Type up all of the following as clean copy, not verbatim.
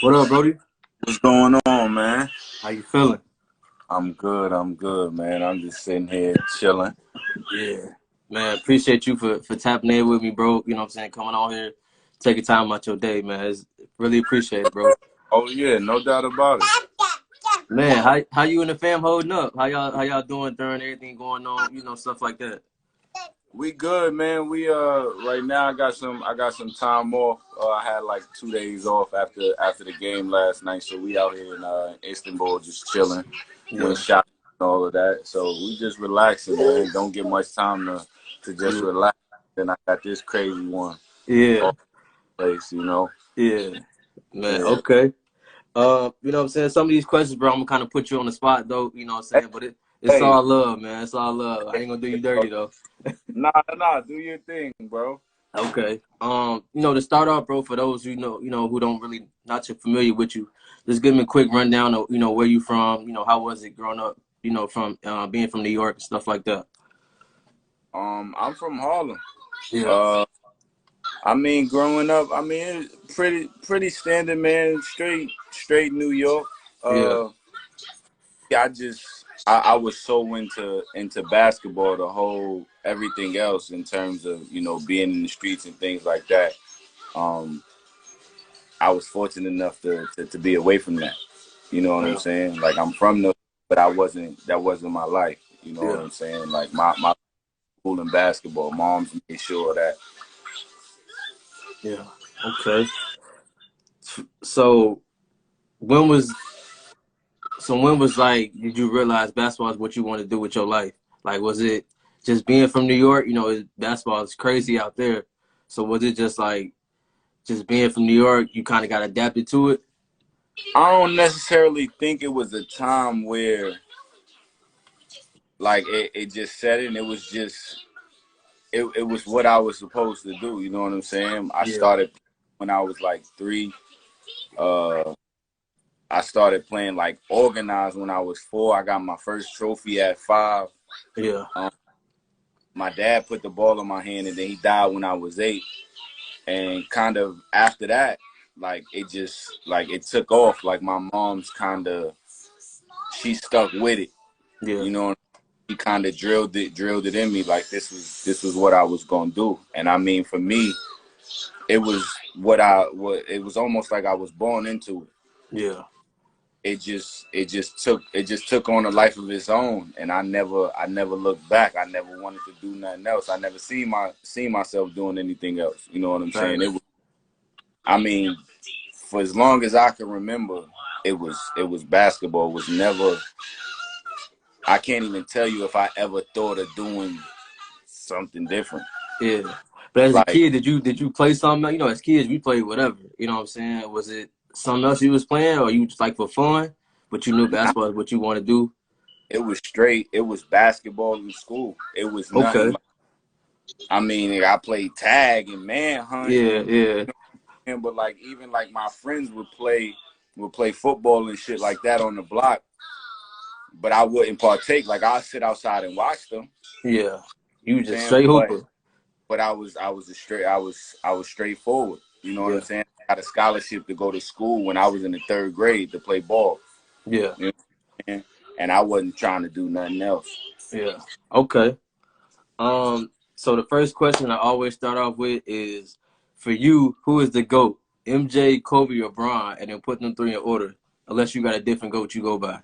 What up, Brody? What's going on, man? How you feeling? I'm good, man. I'm just sitting here chilling. Yeah. Man, appreciate you for tapping in with me, bro. You know what I'm saying? Coming on here, taking time out your day, man. It's really appreciate it, bro. Oh yeah, no doubt about it. Man, how you and the fam holding up? How y'all doing during everything going on, stuff like that? We good, man. We right now I got some time off. I had like 2 days off after the game last night, so we out here in Istanbul just chilling, went Yeah. shopping and all of that. So we just relaxing, man. Don't get much time to just Yeah. relax. Then I got this crazy one Yeah. off the place. Yeah. Man, Yeah. okay. You know what I'm saying? Some of these questions, bro, I'm gonna kind of put you on the spot though, you know what I'm Hey, saying? But it's hey, all love, man. It's all love. I ain't gonna do you dirty though. nah, do your thing, bro. Okay. To start off, bro, for those who don't really not too familiar with you, just give me a quick rundown of where you from, how was it growing up, from being from New York and stuff like that. I'm from Harlem. Yeah. Uh, I mean, growing up, I mean, it's pretty standard, man. Straight New York. Yeah. Uh, yeah, I was so into basketball, the whole everything else in terms of being in the streets and things like that. Um, I was fortunate enough to be away from that. You know what I'm Yeah. saying? Like I'm from the, but I wasn't. That wasn't my life. You know what Yeah. I'm saying? Like my school in basketball, moms made sure that. Yeah. Okay. So when was when was like did you realize basketball is what you want to do with your life? Like was it just being from New York? Basketball is crazy out there. So was it just like just being from New York, you kind of got adapted to it? I don't necessarily think it was a time where like it just set in. It was just it was what I was supposed to do. You know what I'm saying? I Yeah. started when I was like 3. Uh, I started playing like organized when I was 4. I got my first trophy at 5. Yeah. Um, my dad put the ball in my hand, and then he died when I was 8. And kind of after that, like it just like it took off. Like my mom's kind of she stuck with it. Yeah. You know, he kind of drilled it in me like this was what I was gonna do. And I mean, for me, it was what it was almost like I was born into it. Yeah. It just took on a life of its own, and I never looked back. I never wanted to do nothing else. I never see myself doing anything else. You know what I'm saying? Facts. I mean, for as long as I can remember, it was basketball. It was never. I can't even tell you if I ever thought of doing something different. Yeah. But as a Like, kid, did you play something? As kids, we played whatever. You know what I'm saying? Was it something else you was playing, or you just like for fun, but you knew basketball is what you want to do? it was straight. It was basketball in school. It was nothing. Okay. Like, I mean, I played tag and manhunt, Yeah. Yeah. but like even like my friends would play football and shit like that on the block. But I wouldn't partake. Like I'd sit outside and watch them. Yeah. You just Saying, straight but hooper. I was straightforward. You know what I'm Yeah. saying? I got a scholarship to go to school when I was in the 3rd grade to play ball. Yeah. You know what I'm saying? And I wasn't trying to do nothing else. Yeah. Okay. So the first question I always start off with is, for you, who is the GOAT? MJ, Kobe, or Bron? And then put them three in order. Unless you got a different GOAT you go by.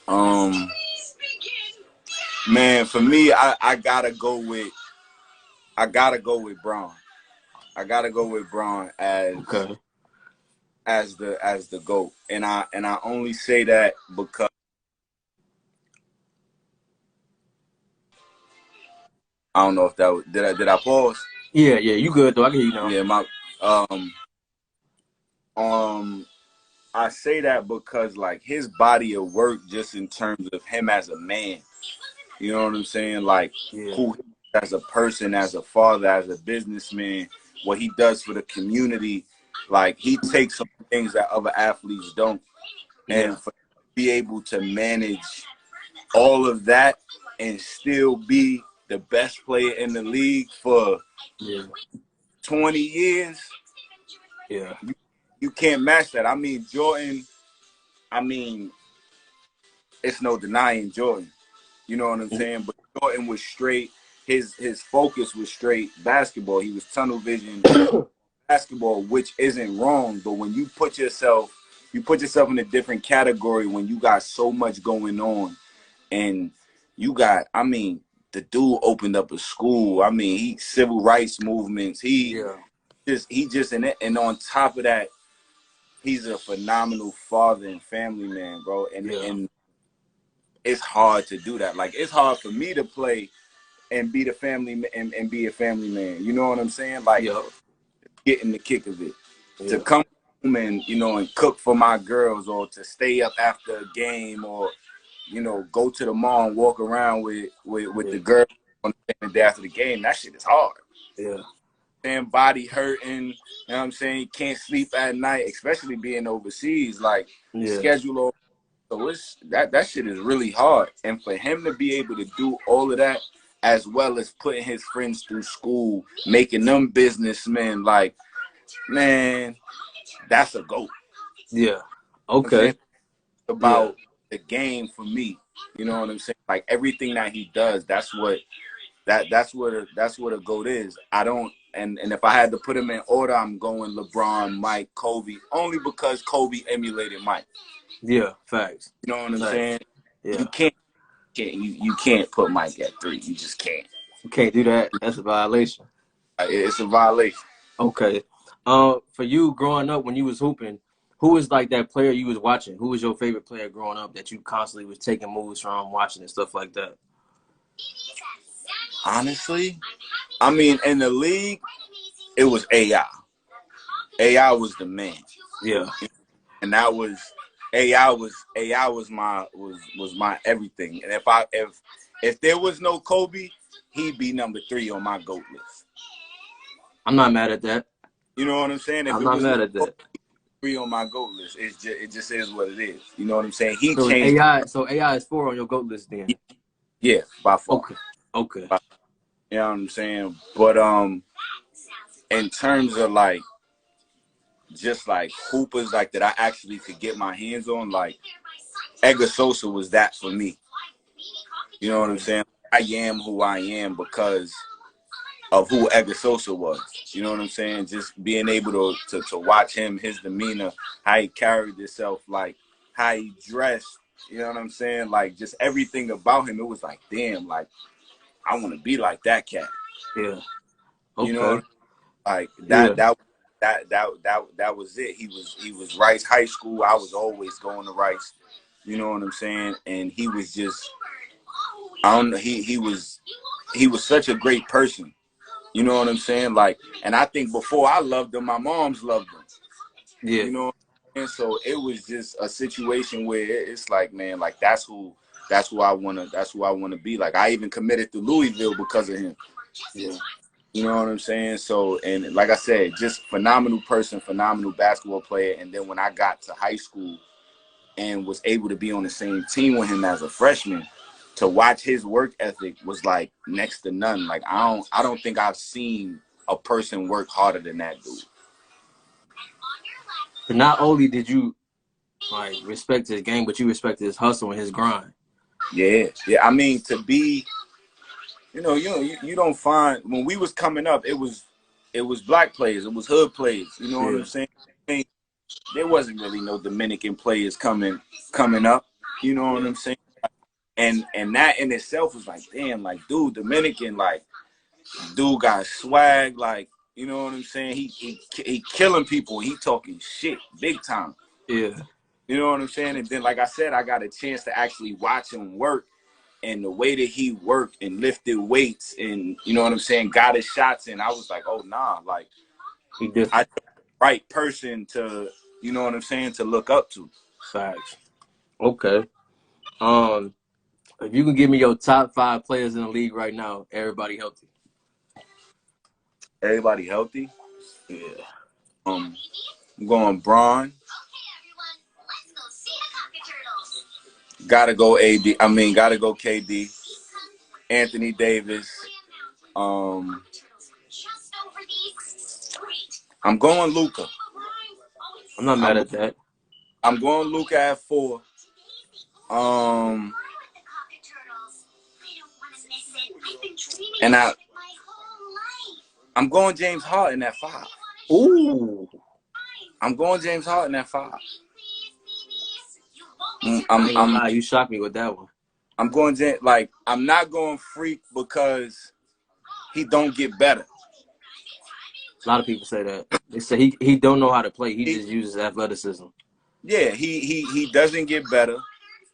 Um, Man, for me, I gotta go with Braun. I gotta go with Braun Okay. as the GOAT. And I only say that because I don't know if that was, did I pause? Yeah, yeah, you good though. I can hear you now. Yeah, my um um I say that because like his body of work just in terms of him as a man. You know what I'm saying? Like Yeah, who he is as a person, as a father, as a businessman, what he does for the community. Like he takes some things that other athletes don't. yeah, And for be able to manage all of that and still be the best player in the league for yeah, 20 years, Yeah. You can't match that. I mean, Jordan. I mean, it's no denying Jordan. You know what I'm saying? But Jordan was straight. His focus was straight basketball. He was tunnel vision basketball, which isn't wrong. But when you put yourself in a different category when you got so much going on, and you got, I mean, the dude opened up a school. I mean, he civil rights movements. Yeah. He just and on top of that, he's a phenomenal father and family man, bro. Yeah. And it's hard to do that. Like, it's hard for me to play and be the family and be a family man. You know what I'm saying? Like, Yeah. getting the kick of it. To Yeah. come home and, and cook for my girls, or to stay up after a game, or, go to the mall and walk around with the girl on the day after the game. That shit is hard. Yeah. And body hurting, you know what I'm saying? You can't sleep at night, especially being overseas. Like, the Yeah. schedule. So it's that shit is really hard. And for him to be able to do all of that, as well as putting his friends through school, making them businessmen, like, man, that's a GOAT. Yeah. I'm saying Okay. Yeah. about the game for me. You know what I'm saying? Like, everything that he does, that's what a GOAT is. I don't and if I had to put him in order, I'm going LeBron, Mike, Kobe, only because Kobe emulated Mike. Yeah. Facts. You know what I'm Facts. saying? Yeah. You can't put Mike at 3. You just can't. You can't do that. That's a violation. It's a violation. Okay. For you growing up when you was hooping, who was like that player you was watching? Who was your favorite player growing up that you constantly was taking moves from, watching and stuff like that? Honestly, I mean, in the league, it was AI. AI was the man, Yeah. and that was AI was my everything. And if there was no Kobe, he'd be number 3 on my GOAT list. I'm not mad at that. You know what I'm saying? If I'm it not was no mad at Kobe, that. 3 on my GOAT list, it just is what it is. You know what I'm saying? He So changed. AI is 4 on your GOAT list then. Yeah, by far. Okay. Okay. You know what I'm saying? But in terms of like just like hoopers like that I actually could get my hands on, like Edgar Sosa was that for me. You know what I'm saying? I am who I am because of who Edgar Sosa was. You know what I'm saying? Just being able to watch him, his demeanor, how he carried himself, like how he dressed. You know what I'm saying? Like, just everything about him. It was like, damn, like, I want to be like that cat. Yeah. You know, Okay. like Yeah. that was it. He was Rice High School. I was always going to Rice. You know what I'm saying? And he was just, I don't know. He was such a great person. You know what I'm saying? Like, and I think before I loved him, my moms loved him. Yeah. You know, and so it was just a situation where it's like, man, like that's who I wanna be. Like, I even committed to Louisville because of him. Yeah. You know what I'm saying? So, and like I said, just phenomenal person, phenomenal basketball player. And then when I got to high school and was able to be on the same team with him as a freshman, to watch his work ethic was like next to none. Like, I don't think I've seen a person work harder than that dude. But not only did you like respect his game, but you respected his hustle and his grind. Yeah, yeah. I mean, to be, you don't find, when we was coming up, it was black players, it was hood players. You know what Yeah. I'm saying? There wasn't really no Dominican players coming up. You know what Yeah. I'm saying? And that in itself was like, damn, like, dude, Dominican, like, dude got swag, like, you know what I'm saying? He killing people. He talking shit big time. Yeah. You know what I'm saying? And then, like I said, I got a chance to actually watch him work, and the way that he worked and lifted weights, and, you know what I'm saying, got his shots in. I was like, oh nah, like, He different. I the right person to, you know what I'm saying, to look up to. Facts. Okay. Um, if you can give me your top 5 players in the league right now, everybody healthy. Everybody healthy. Yeah. I'm going Braun. Gotta go AD. I mean, gotta go KD. Anthony Davis. Um, I'm going Luka. I'm not mad I'm at that. I'm going Luka at 4. Um, and I'm going James Harden at 5. Ooh. I'm going James Harden at 5. I ain't gonna lie, you shocked me with that one. I'm going like I'm not going freak because he don't get better. A lot of people say that. They say he don't know how to play. He He, just uses athleticism. yeah, he doesn't get better,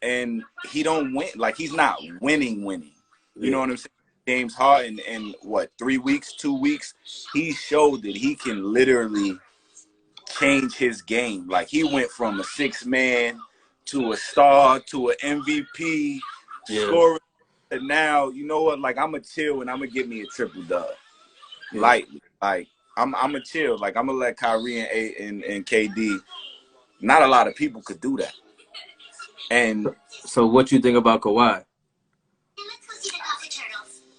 and he don't win. Like he's not winning. You know Yeah. what I'm saying? James Harden in what 3 weeks, 2 weeks, he showed that he can literally change his game. Like he went from a 6-man to a star to an MVP Yeah. scorer. And now, you know what? Like I'm gonna chill and I'm gonna get me a triple dub. Yeah. Lightly. Like I'm gonna chill. Like I'm gonna let Kyrie and KD. Not a lot of people could do that. And so what you think about Kawhi?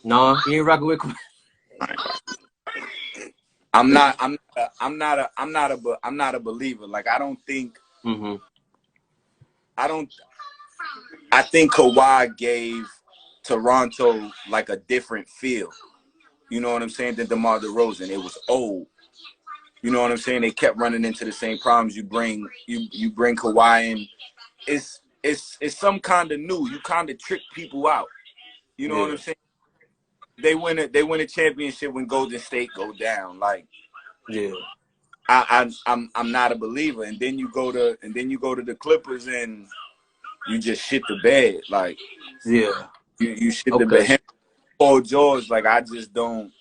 Nah, you ain't rocking with Kawhi. I'm not a believer. Like I don't think Mm-hmm. I think Kawhi gave Toronto like a different feel. You know what I'm saying? Than DeMar DeRozan. It was old. You know what I'm saying? They kept running into the same problems. You bring Kawhi in. It's some kind of new. You kind of trick people out. You know what I'm saying? They win a championship when Golden State go down. Like Yeah. I'm not a believer. And then you go to the Clippers and you just shit the bed. Like Yeah. you shit the Okay. bed. Paul George, like I just don't.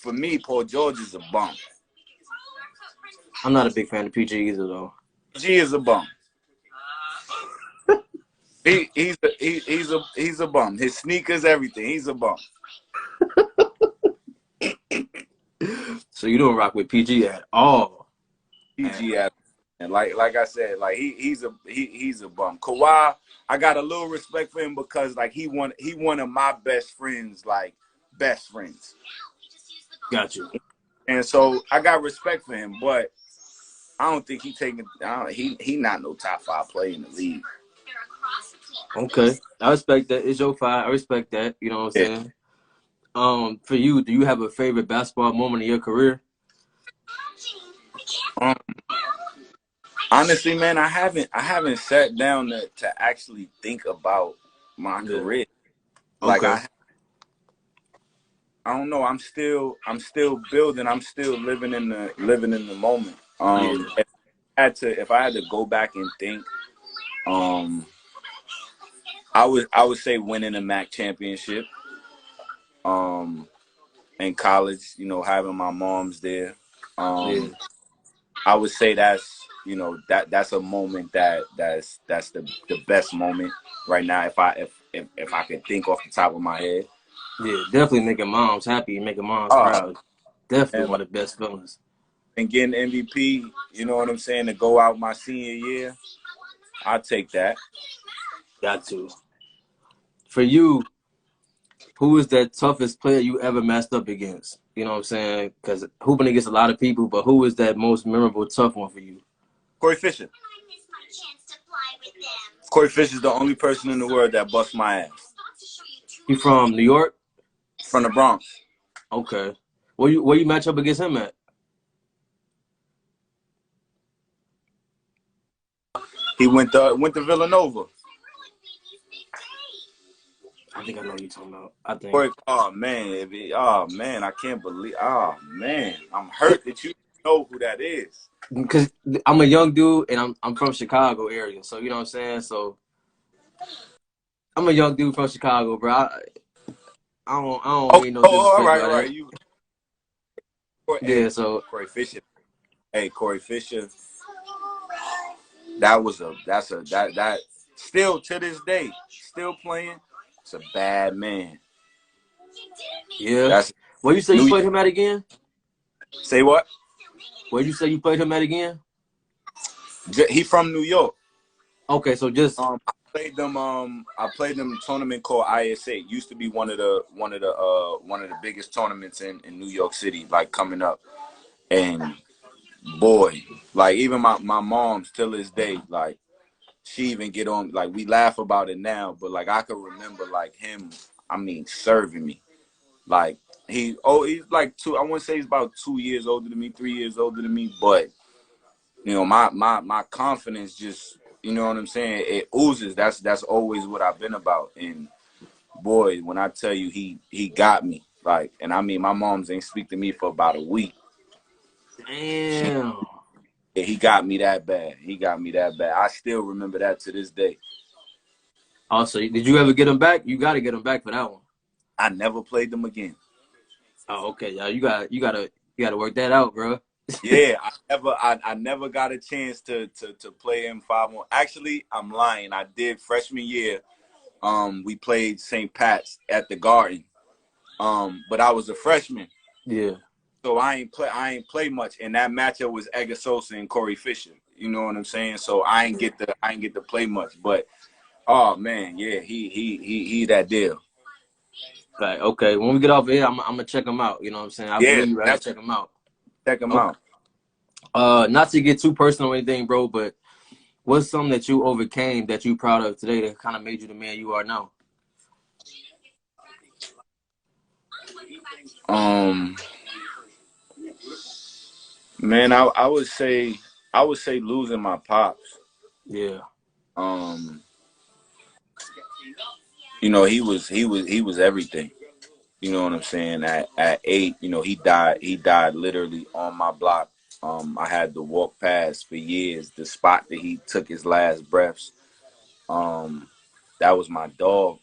For me, Paul George is a bum. I'm not a big fan of PG either, though. PG is a bum. He's a bum. His sneakers, everything. He's a bum. So you don't rock with PG at all. PG and like I said, like he's a bum. Kawhi, I got a little respect for him because like he one of my best friends, like best friends. Got you. And so I got respect for him, but I don't think he not no top 5 player in the league. Okay. I respect that. It's your 5. I respect that. You know what I'm saying? For you, do you have a favorite basketball moment in your career? Honestly, man, I haven't sat down to actually think about my career. Like okay. I don't know. I'm still building. I'm still living in the moment. If I had to go back and think, I would say winning a MAC championship. In college, you know, having my mom's there. I would say that's that's a moment that's the best moment right now. If I could think off the top of my head. Yeah, definitely making moms happy, making moms proud. Definitely one of the best feelings. And getting MVP, you know what I'm saying, to go out my senior year, I'll take that. Got to. For you, who is that toughest player you ever matched up against? You know what I'm saying? Because hooping against a lot of people, but who is that most memorable tough one for you? Corey Fisher. Corey Fisher's the only person in the world that busts my ass. He from New York? From the Bronx. Okay. Where you match up against him at? He went to Villanova. I think I know what you're talking about. I think. Oh man, I can't believe. Oh man, I'm hurt that you know who that is. Because I'm a young dude and I'm from Chicago area, so you know what I'm saying. So I'm a young dude from Chicago, bro. I don't mean no disrespect. All right. Yeah, so Corey Fisher. Hey, Corey Fisher. That still to this day, still playing. It's a bad man. Yeah. Where you say you played him at again? Say what? Where you say you played him at again? He from New York. Okay, so just I played them a tournament called ISA. It used to be one of the biggest tournaments in New York City, like coming up. And boy, like even my mom's till this day, like she even get on, like we laugh about it now, but like I could remember like him, I mean, serving me. Like he's like I wouldn't say he's about 2 years older than me, 3 years older than me, but you know, my confidence just, you know what I'm saying, it oozes. That's always what I've been about. And boy, when I tell you he got me, like, and I mean my mom's ain't speak to me for about a week. She Damn. he got me that bad. He got me that bad. I still remember that to this day. Also, did you ever get him back? You got to get him back for that one. I never played them again. Oh, okay, yeah. You gotta work that out, bro. Yeah, I never got a chance to play M5 on. Actually, I'm lying. I did freshman year. We played St. Pat's at the Garden. But I was a freshman. Yeah. So I ain't play much. And that matchup was Edgar Sosa and Corey Fisher. You know what I'm saying? So I ain't get to play much. But oh man, yeah, he that deal. Right. Okay. When we get off here, I'm gonna check him out. You know what I'm saying? I Yeah, believe you. I gotta check him out. check him Okay. out. Not to get too personal or anything, bro, but what's something that you overcame that you proud of today that kind of made you the man you are now? Man, I would say losing my pops. Yeah. Um, you know, he was everything. You know what I'm saying? At 8, you know, he died. He died literally on my block. I had to walk past for years the spot that he took his last breaths. Um, that was my dog.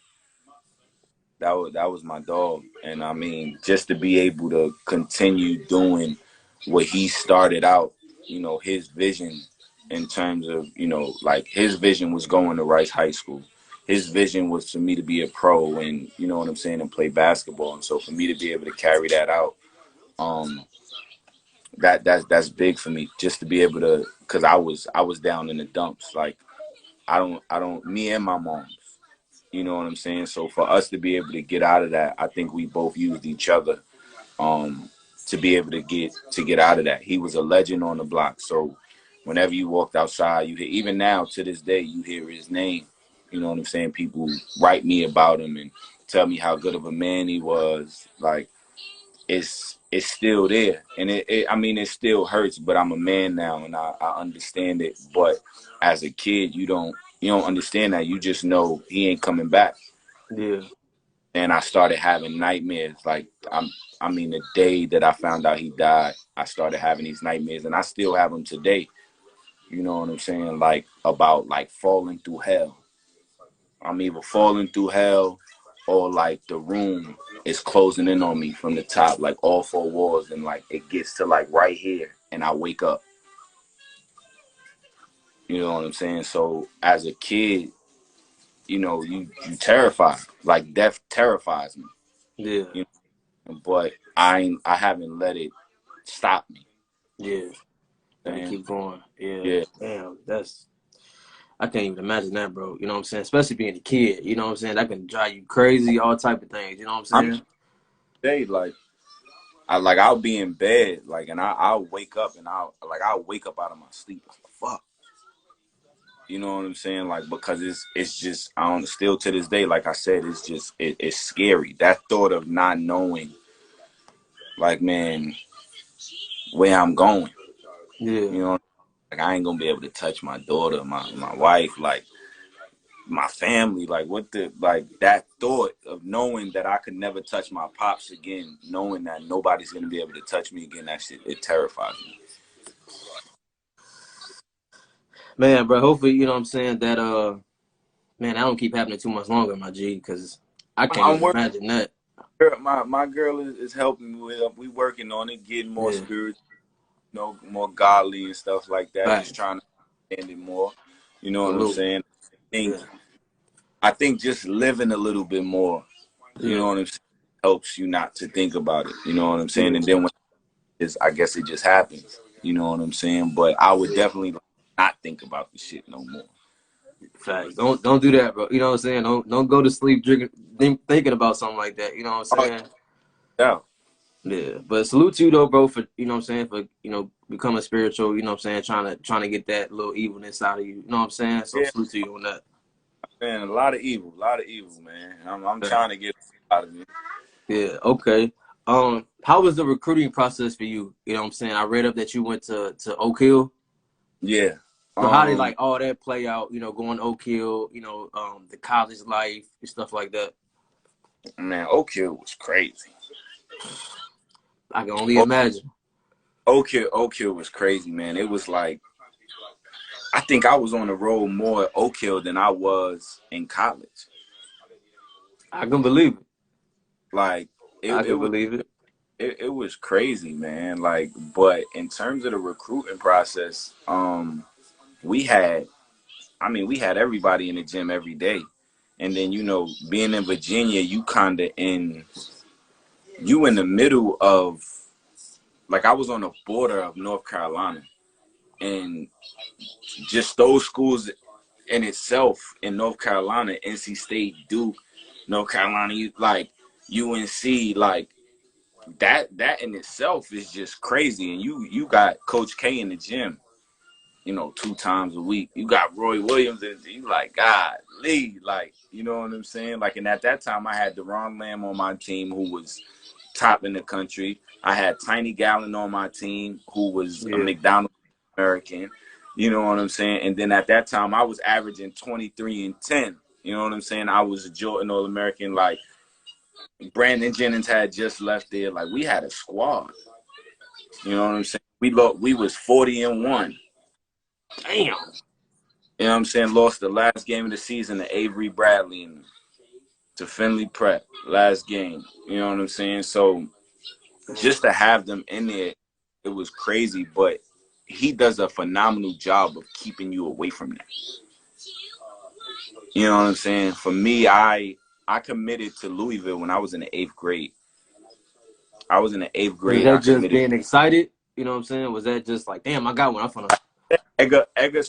That was my dog. And I mean, just to be able to continue doing what he started out, you know, his vision in terms of, you know, like his vision was going to Rice High School. His vision was for me to be a pro and, you know what I'm saying, and play basketball. And so for me to be able to carry that out, um, that's big for me. Just to be able to, because I was down in the dumps. Like I don't me and my mom. You know what I'm saying? So for us to be able to get out of that, I think we both used each other um, to be able to get out of that. He was a legend on the block. So whenever you walked outside, you hear, even now to this day, you hear his name. You know what I'm saying? People write me about him and tell me how good of a man he was. Like it's still there, and I mean it still hurts. But I'm a man now, and I understand it. But as a kid, you don't understand that. You just know he ain't coming back. Yeah. And I started having nightmares. Like I mean, the day that I found out he died, I started having these nightmares, and I still have them today. You know what I'm saying? Like about like falling through hell. I'm either falling through hell, or like the room is closing in on me from the top, like all four walls, and like it gets to like right here, and I wake up. You know what I'm saying? So as a kid, you know, you terrified. Like death terrifies me. Yeah. You know? But I haven't let it stop me. Yeah. Gotta And keep going. Yeah. yeah, Damn. I can't even imagine that, bro. You know what I'm saying? Especially being a kid. You know what I'm saying? That can drive you crazy. All type of things. You know what I'm I'm saying? day like I'll be in bed like, and I'll wake up, and I'll wake up out of my sleep. Like, fuck. You know what I'm saying? Like, because it's just, I don't, still to this day, like I said, it's just it's scary. That thought of not knowing, like, man, where I'm going. Yeah. You know, like I ain't gonna be able to touch my daughter, my wife, like my family, like what the, like that thought of knowing that I could never touch my pops again, knowing that nobody's gonna be able to touch me again, that shit, it terrifies me. Man, bro. Hopefully, you know what I'm saying, that man, I don't keep happening too much longer, my G, because I can't I'm even working. imagine that. My girl is helping me with it. We working on it, getting more Yeah. spiritual, you know, more godly and stuff like that. Just Facts. trying to understand it more. You know what I'm Salute. saying? think Yeah. I think just living a little bit more, you know Yeah. what I'm saying, helps you not to think about it. You know what I'm saying? Yeah. And then when it's, I guess it just happens. You know what I'm saying? But I would definitely not think about the shit no more. Facts. Don't do that, bro. You know what I'm saying? Don't go to sleep thinking about something like that. You know what I'm Oh saying? yeah, Yeah, but salute to you though, bro, for you know what I'm saying, for becoming spiritual, you know what I'm saying, trying to get that little evilness out of you. You know what I'm saying? So Yeah, salute to you on that. man, a lot of evil, man. I'm trying to get out of me. Yeah, okay. How was the recruiting process for you? You know what I'm saying? I read up that you went to Oak Hill. Yeah. So how did Um, like all that play out, going to Oak Hill, the college life and stuff like that? man, Oak Hill was crazy. I can only Oak, imagine. Oak Hill was crazy, man. It was like I think I was on the road more at Oak Hill than I was in college. I can believe it. Like I it can was believe it. it was crazy, man. Like, but in terms of the recruiting process, we had we had everybody in the gym every day. And then, being in Virginia, you in the middle of, like, I was on the border of North Carolina, and just those schools in itself in North Carolina, NC State, Duke, North Carolina, like UNC, like that in itself is just crazy. And you got Coach K in the gym, 2 times a week. You got Roy Williams, and you like, God, Lee, like, you know what I'm saying? Like, and at that time, I had Deron Lamb on my team, who was top in the country. I had Tiny Gallon on my team, who was a Yeah. McDonald's American. You know what I'm saying? And then at that time, I was averaging 23 and 10. You know what I'm saying? I was a Jordan All American. Like, Brandon Jennings had just left there. Like, we had a squad. You know what I'm saying? We was 40-1. Damn. You know what I'm saying? Lost the last game of the season to Avery Bradley and to Finley Prep. Last game. You know what I'm saying? So just to have them in there, it was crazy. But he does a phenomenal job of keeping you away from that. You know what I'm saying? For me, I committed to Louisville when I was in the 8th grade. I was in the 8th Was grade. that I just committed. being excited? You know what I'm saying? Was that just like, damn, I got one. I'm finna. Edgar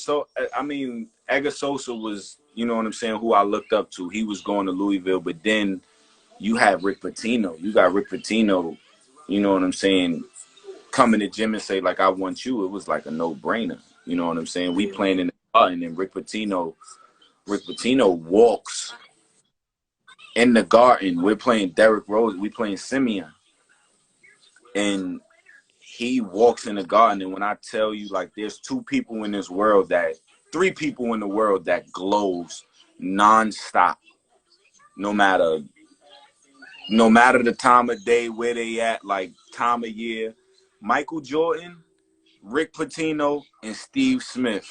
Sosa was, you know what I'm saying, who I looked up to. He was going to Louisville, but then you have Rick Pitino. You got Rick Pitino, you know what I'm saying, come in the gym and say, like, I want you. It was like a no-brainer. You know what I'm saying? We playing in the garden, and Rick Pitino walks in the garden. We're playing Derrick Rose. We playing Simeon. And he walks in the garden, and when I tell you, like, there's three people in the world that glows nonstop, no matter the time of day, where they at, like time of year. Michael Jordan, Rick Pitino, and Steve Smith.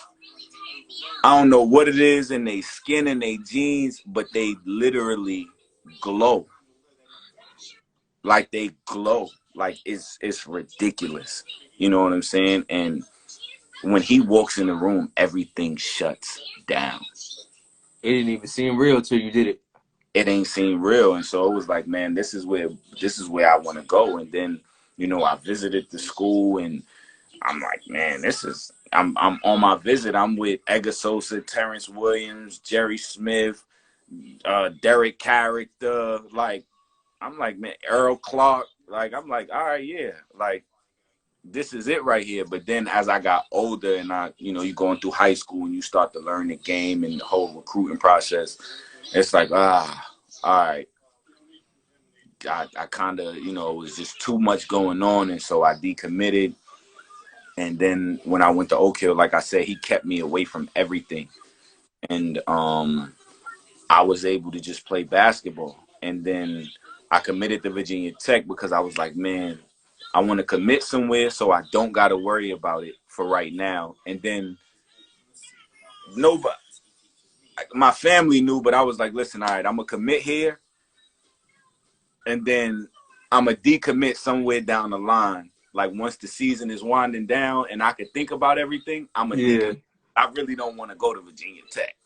I don't know what it is in their skin and their jeans, but they literally glow. Like, they glow. Like, it's ridiculous. You know what I'm saying? And when he walks in the room, everything shuts down. It didn't even seem real till you did it. It ain't seem real. And so it was like, man, this is where I want to go. And then, I visited the school, and I'm like, man, I'm on my visit. I'm with Edgar Sosa, Terrence Williams, Jerry Smith, Derek Character. Like, I'm like, man, Earl Clark. Like, I'm like, all right, yeah. Like, this is it right here. But then as I got older, and you're going through high school, and you start to learn the game and the whole recruiting process, it's like, all right. I kind of, it was just too much going on. And so I decommitted. And then when I went to Oak Hill, like I said, he kept me away from everything. And I was able to just play basketball. And then I committed to Virginia Tech because I was like, man, I want to commit somewhere so I don't got to worry about it for right now. And then nobody, my family knew, but I was like, listen, all right, I'm going to commit here. And then I'm going to decommit somewhere down the line. Like, once the season is winding down and I could think about everything, I'm going to Yeah. decommit. I really don't want to go to Virginia Tech.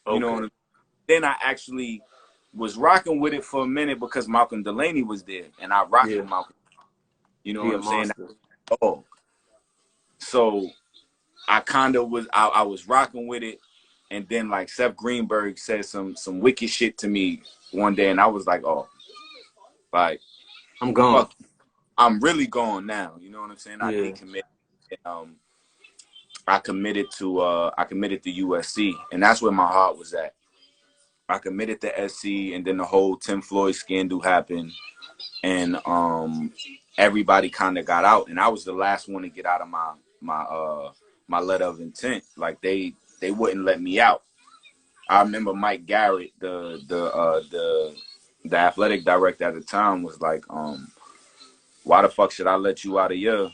You know what I Okay. mean? Then I actually was rocking with it for a minute because Malcolm Delaney was there, and I rocked Yeah. with Malcolm. You know He what a I'm saying? monster. Oh, so I kind of was. I was rocking with it, and then, like, Seth Greenberg said some wicked shit to me one day, and I was like, oh, like, I'm gone. fuck. I'm really gone now. You know what I'm saying? I Yeah. decommitted. I committed to USC, and that's where my heart was at. I committed to SC, and then the whole Tim Floyd scandal happened, and everybody kind of got out, and I was the last one to get out of my letter of intent. Like they wouldn't let me out. I remember Mike Garrett, the athletic director at the time, was like, why the fuck should I let you out of your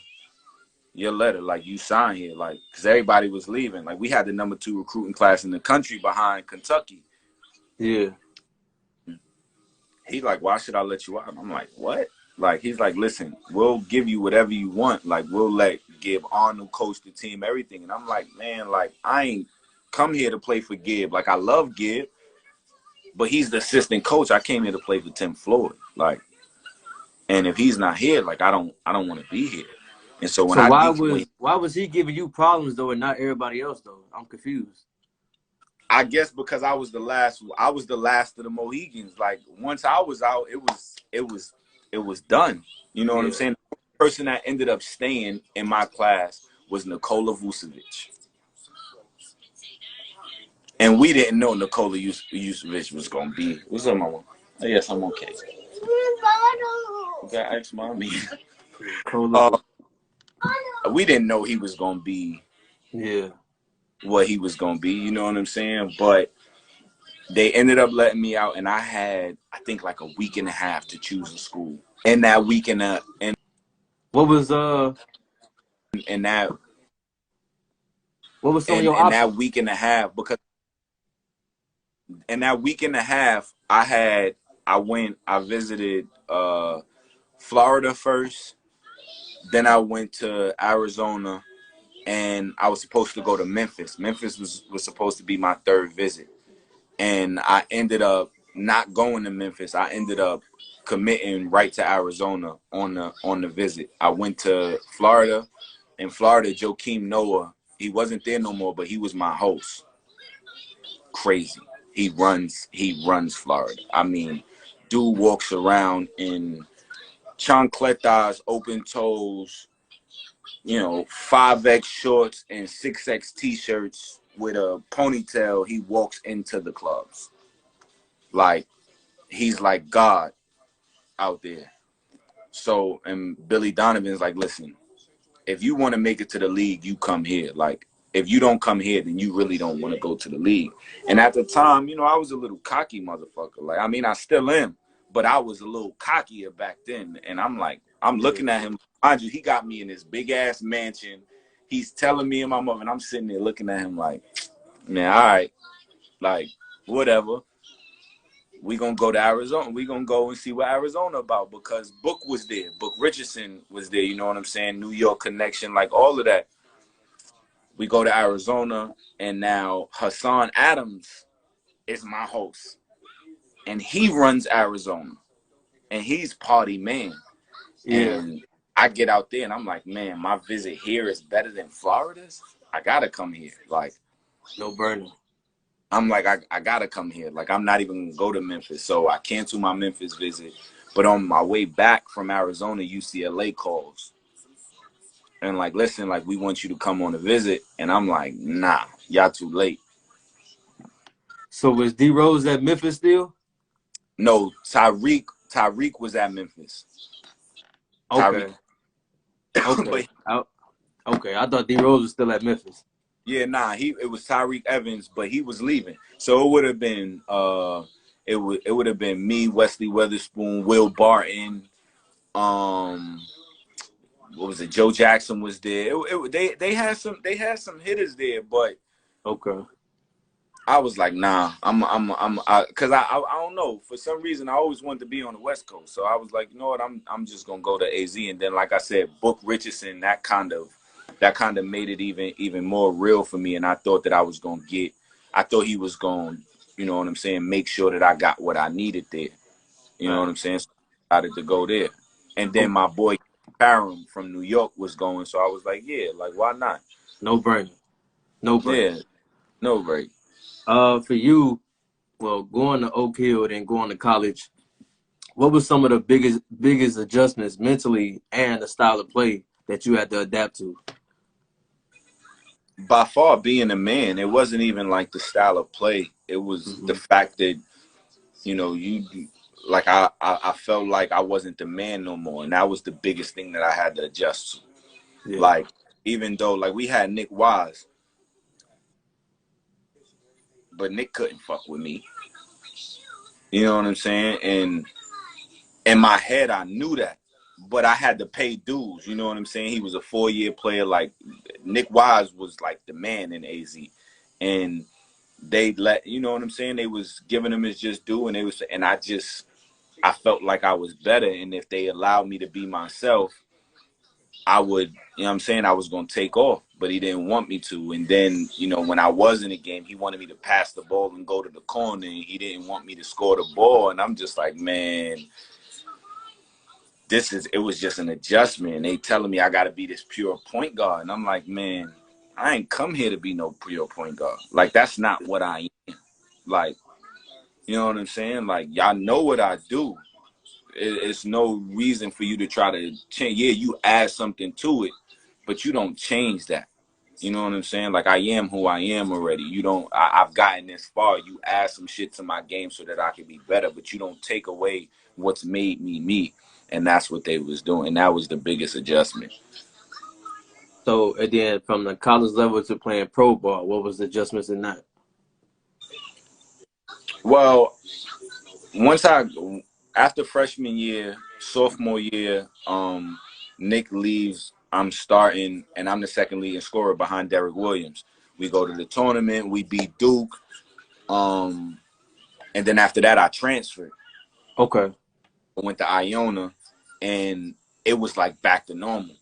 letter? Like, you signed here, like, because everybody was leaving. Like, we had the #2 recruiting class in the country behind Kentucky. Yeah. He's like, why should I let you out? I'm like, what? Like, he's like, listen, we'll give you whatever you want. Like, we'll let Gib Arnold coach the team, everything. And I'm like, man, like, I ain't come here to play for Gib. Like, I love Gib, but he's the assistant coach. I came here to play for Tim Floyd. Like, and if he's not here, like, I don't want to be here. And so when So I why was he giving you problems though, and not everybody else though? I'm confused. I guess because I was the last of the Mohegans. Like, once I was out, it was done. You know what I'm Yeah. saying? The person that ended up staying in my class was Nikola Vucevic. And we didn't know Nikola Vucevic was gonna be. What's up, mama? Oh, yes, I'm okay. You got ask mommy. We didn't know he was gonna be what he was gonna be. You know what I'm saying? But they ended up letting me out, and I had, I think, like a week and a half to choose a school. And that week and what was and that what was some of your and options? that week and a half, because in that week and a half, I visited Florida first, then I went to Arizona, and I was supposed to go to Memphis. Memphis was supposed to be my third visit. And I ended up not going to Memphis. I ended up committing right to Arizona on the visit. I went to Florida. In Florida, Joakim Noah, he wasn't there no more, but he was my host. Crazy. He runs Florida. I mean, dude walks around in chancletas, open toes, 5X shorts and 6X t-shirts with a ponytail. He walks into the clubs. Like, he's like God out there. So, and Billy Donovan's like, listen, if you want to make it to the league, you come here. Like, if you don't come here, then you really don't want to go to the league. And at the time, I was a little cocky motherfucker. Like, I mean, I still am, but I was a little cockier back then. And I'm like, I'm looking at him. Mind you, he got me in this big ass mansion. He's telling me and my mother, and I'm sitting there looking at him like, man, all right, like, whatever. We gonna go to Arizona. We gonna go and see what Arizona about, because Book was there. Book Richardson was there. You know what I'm saying? New York connection, like all of that. We go to Arizona, and now Hassan Adams is my host, and he runs Arizona, and he's party man. Yeah. And I get out there, and I'm like, man, my visit here is better than Florida's. I gotta come here. Like, No burning. I'm like, I gotta come here. Like, I'm not even gonna go to Memphis. So I cancel my Memphis visit. But on my way back from Arizona, UCLA calls. And like, listen, like, we want you to come on a visit. And I'm like, nah, y'all too late. So was D Rose at Memphis still? No, Tyreek was at Memphis. Okay. Tyreek. Okay. I thought D Rose was still at Memphis. Yeah, nah, it was Tyreek Evans, but he was leaving. So it would have been it would have been me, Wesley Weatherspoon, Will Barton, what was it? Joe Jackson was there. They had some hitters there, but Okay. I was like, nah, because I don't know, for some reason I always wanted to be on the West Coast, so I was like, you know what, I'm just gonna go to AZ, and then like I said, Book Richardson, that kind of made it even more real for me, and I thought that I thought he was going, you know what I'm saying, make sure that I got what I needed there, you know what I'm saying. So I decided to go there, and then my boy Parham from New York was going, so I was like, yeah, like, why not? No burning. No burning. Yeah, no break. For you, well, going to Oak Hill and going to college, What was some of the biggest adjustments mentally and the style of play that you had to adapt to? By far, being a man, it wasn't even like the style of play. It was the Hmm. fact that you like I felt like I wasn't the man no more, and that was the biggest thing that I had to adjust to. Yeah. Like, even though like we had Nick Wise, but Nick couldn't fuck with me. You know what I'm saying? And in my head, I knew that, but I had to pay dues. You know what I'm saying? He was a 4-year player. Like, Nick Wise was like the man in AZ, and they let, you know what I'm saying, they was giving him his just due, and I felt like I was better, and if they allowed me to be myself, I would, you know what I'm saying, I was going to take off, but he didn't want me to. And then, when I was in the game, he wanted me to pass the ball and go to the corner, and he didn't want me to score the ball. And I'm just like, man, it was just an adjustment. And they telling me I got to be this pure point guard. And I'm like, man, I ain't come here to be no pure point guard. Like, that's not what I am. Like, you know what I'm saying? Like, y'all know what I do. It's no reason for you to try to change. Yeah, you add something to it, but you don't change that. You know what I'm saying? Like, I am who I am already. You don't. I've gotten this far. You add some shit to my game so that I can be better, but you don't take away what's made me me. And that's what they was doing. And that was the biggest adjustment. So, and then from the college level to playing pro ball, what was the adjustments in that? Well, once I after freshman year, sophomore year, Nick leaves. I'm starting, and I'm the second leading scorer behind Derek Williams. We go to the tournament. We beat Duke. Um, and then after that, I transferred. Okay. I went to Iona, and it was like back to normal.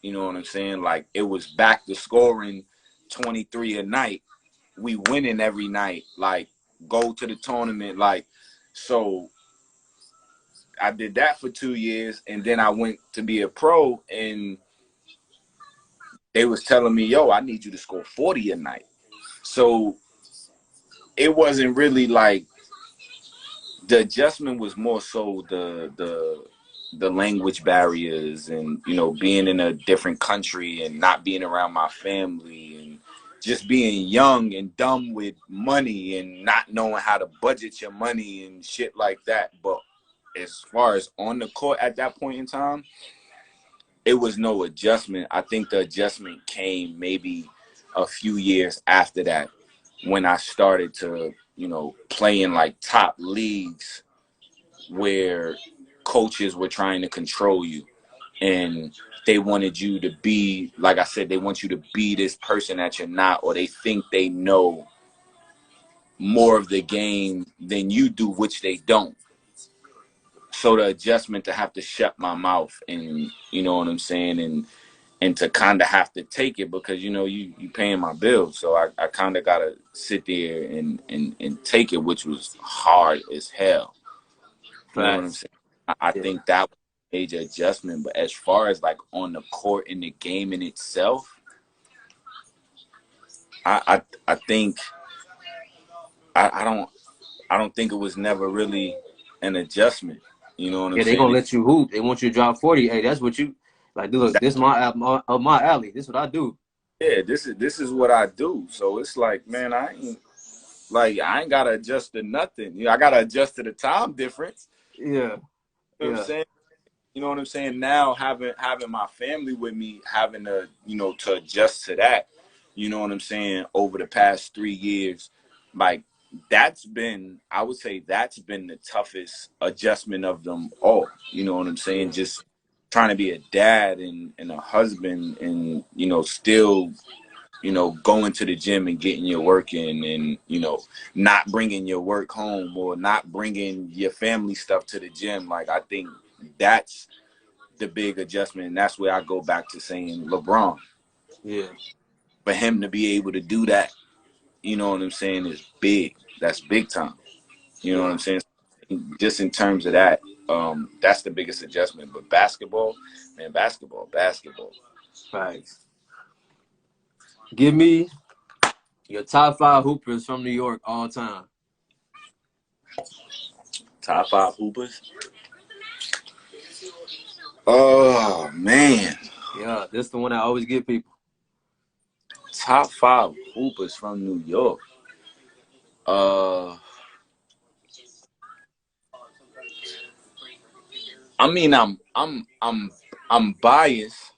You know what I'm saying? Like, it was back to scoring 23 a night. We winning every night. Like, go to the tournament. Like, so I did that for 2 years, and then I went to be a pro, and they was telling me, yo, I need you to score 40 a night. So it wasn't really like the adjustment was more so the language barriers, and being in a different country and not being around my family, and just being young and dumb with money and not knowing how to budget your money and shit like that. But as far as on the court at that point in time, it was no adjustment. I think the adjustment came maybe a few years after that, when I started to, play in like top leagues where coaches were trying to control you, and they wanted you to be, like I said, they want you to be this person that you're not, or they think they know more of the game than you do, which they don't. So the adjustment to have to shut my mouth, and you know what I'm saying, and to kind of have to take it, because you paying my bills, so I kind of gotta sit there and take it, which was hard as hell. You know what I'm Facts. saying? I Yeah. think that was a major adjustment. But as far as like on the court in the game in itself, I think I don't think it was never really an adjustment. You know what I'm Yeah, they gonna saying? let you hoop. They want you to drop 40. Hey, that's what you like. Look, That, this my alley. This is what I do. yeah, this is what I do. So it's like, man, I ain't gotta adjust to nothing. I gotta adjust to the time difference. Yeah, You know what I'm yeah, saying? You know what I'm saying? Now having my family with me, having to to adjust to that. You know what I'm saying? Over the past 3 years, like, I would say that's been the toughest adjustment of them all. You know what I'm saying? yeah, Just trying to be a dad and a husband, and still going to the gym and getting your work in, and not bringing your work home, or not bringing your family stuff to the gym. Like, I think that's the big adjustment, and that's where I go back to saying LeBron. yeah, For him to be able to do that, you know what I'm saying, is big. That's big time. You know what yeah. I'm saying? Just in terms of that, that's the biggest adjustment. But basketball, man, basketball. Facts. Give me your top five hoopers from New York all time. Top five hoopers. Oh man, Yeah, this is the one I always give people. top 5 hoopers from New York. Uh, I mean, I'm biased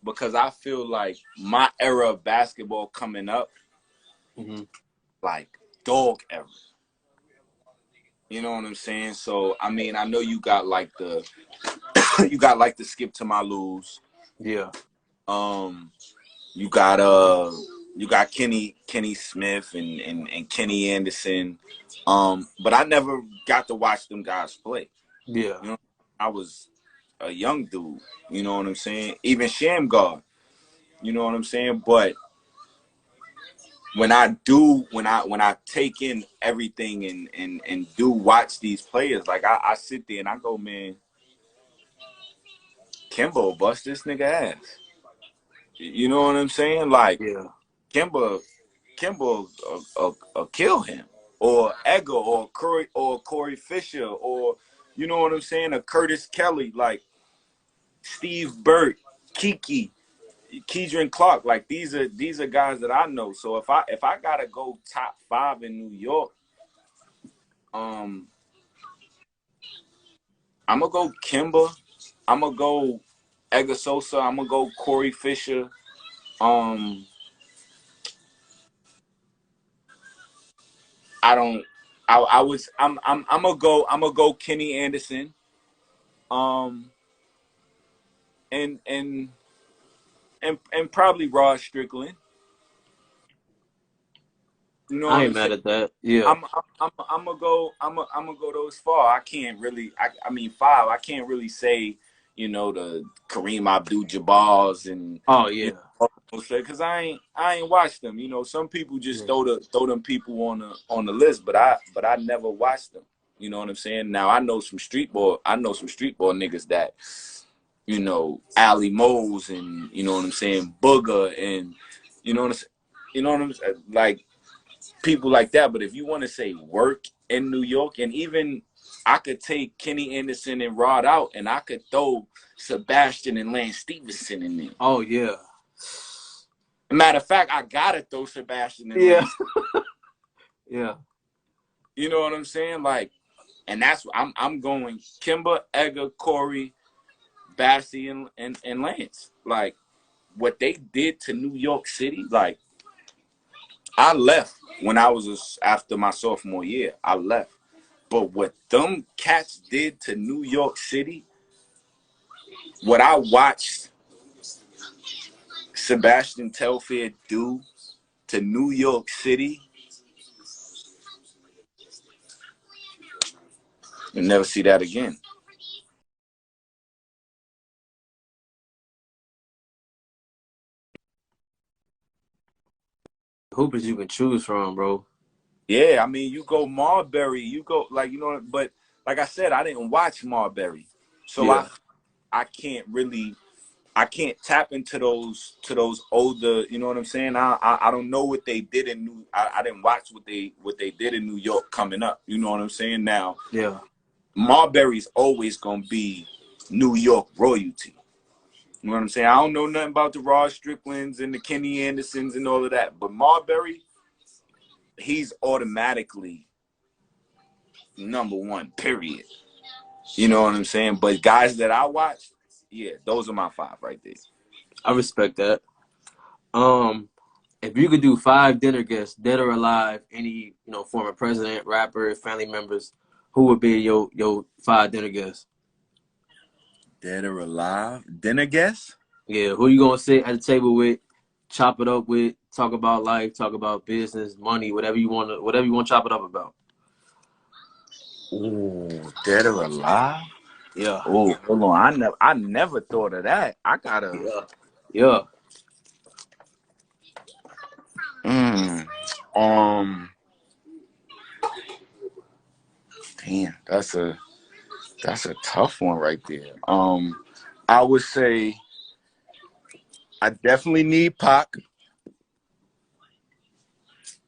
because I feel like my era of basketball coming up, Hmm. like dog era. You know what I'm saying? So I mean, I know you got like the you got like the Skip to My Lose. Yeah, Um, you got Kenny Smith and Kenny Anderson. But I never got to watch them guys play. yeah, You know, I was a young dude. You know what I'm saying? Even Shamgar. You know what I'm saying? But when I take in everything and do watch these players, like I sit there and I go, man, Kimbo bust this nigga ass. You know what I'm saying? Like yeah. Kimba kill him, or Edgar, or Corey Fisher, or you know what I'm saying, a Curtis Kelly, like Steve Burt, Kiki, Keidron Clark. Like these are guys that I know. So if I gotta go top 5 in New York, um, I'm gonna go Kimba. I'm gonna go Edgar Sosa. I'm gonna go Corey Fisher. Um, I don't. I was. I'm gonna go Kenny Anderson. Um, and and probably Rod Strickland. You know I what ain't I'm mad saying? at that. Yeah, I'm gonna go those far. I can't really. I mean 5. I can't really say, the Kareem Abdul-Jabbar's and oh you yeah, know because I ain't watched them. Some people just yeah, throw them people on the list, but I never watched them. You know what I'm saying? Now I know some street ball. I know some street ball niggas that Ali Mose and you know what I'm saying, Booger and you know what I'm saying, like people like that. But if you want to say work in New York, and even I could take Kenny Anderson and Rod out, and I could throw Sebastian and Lance Stevenson in there. oh yeah, Matter of fact, I gotta throw Sebastian and yeah, Lance. yeah. You know what I'm saying? Like, and that's what I'm going Kimba, Edgar, Corey, Bassie, and Lance. Like what they did to New York City, like I left when I was after my sophomore year. I left. But what them cats did to New York City, what I watched Sebastian Telfair do to New York City, you'll never see that again. Hoopers you can choose from, bro. Yeah, I mean, you go Marbury, you go like but like I said, I didn't watch Marbury, so I Yeah, I can't really I can't tap into those older. You know what I'm saying? I don't know what they did in New. I didn't watch what they did in New York coming up. You know what I'm saying? Now yeah. Marbury's always gonna be New York royalty. You know what I'm saying? I don't know nothing about the Rod Stricklands and the Kenny Andersons and all of that, but Marbury, he's automatically #1. Period. You know what I'm saying? But guys that I watch, yeah, those are my 5 right there. I respect that. Um, if you could do 5 dinner guests, dead or alive, any former president, rapper, family members, who would be your 5 dinner guests? Dead or alive? Dinner guest? Yeah, who you gonna sit at the table with, chop it up with, talk about life, talk about business, money, whatever you want to chop it up about. Ooh, dead or alive? Yeah, Oh, hold on. I never thought of that. I gotta. yeah, yeah. Mm, um. Damn, that's a tough one right there. I would say I definitely need Pac.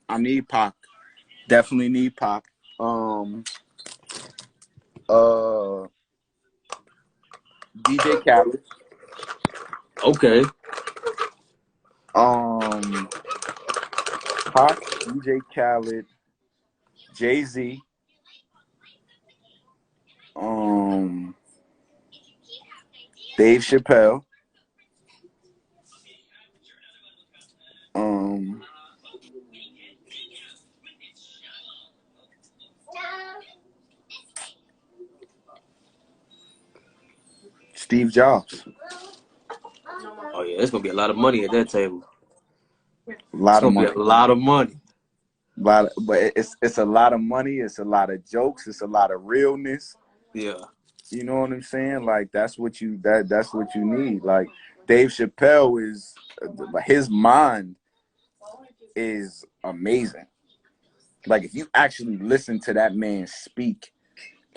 I need Pac. Definitely need Pac. Um. Uh. DJ Khaled. Okay. Pop, DJ Khaled, Jay-Z, Dave Chappelle, um, Steve Jobs. Oh yeah, it's gonna be a lot of money at that table. A It's lot of gonna be a money. lot of money. But it's a lot of money. It's a lot of jokes. It's a lot of realness. Yeah. You know what I'm saying? Like that's what you need. Like Dave Chappelle is his mind is amazing. Like if you actually listen to that man speak,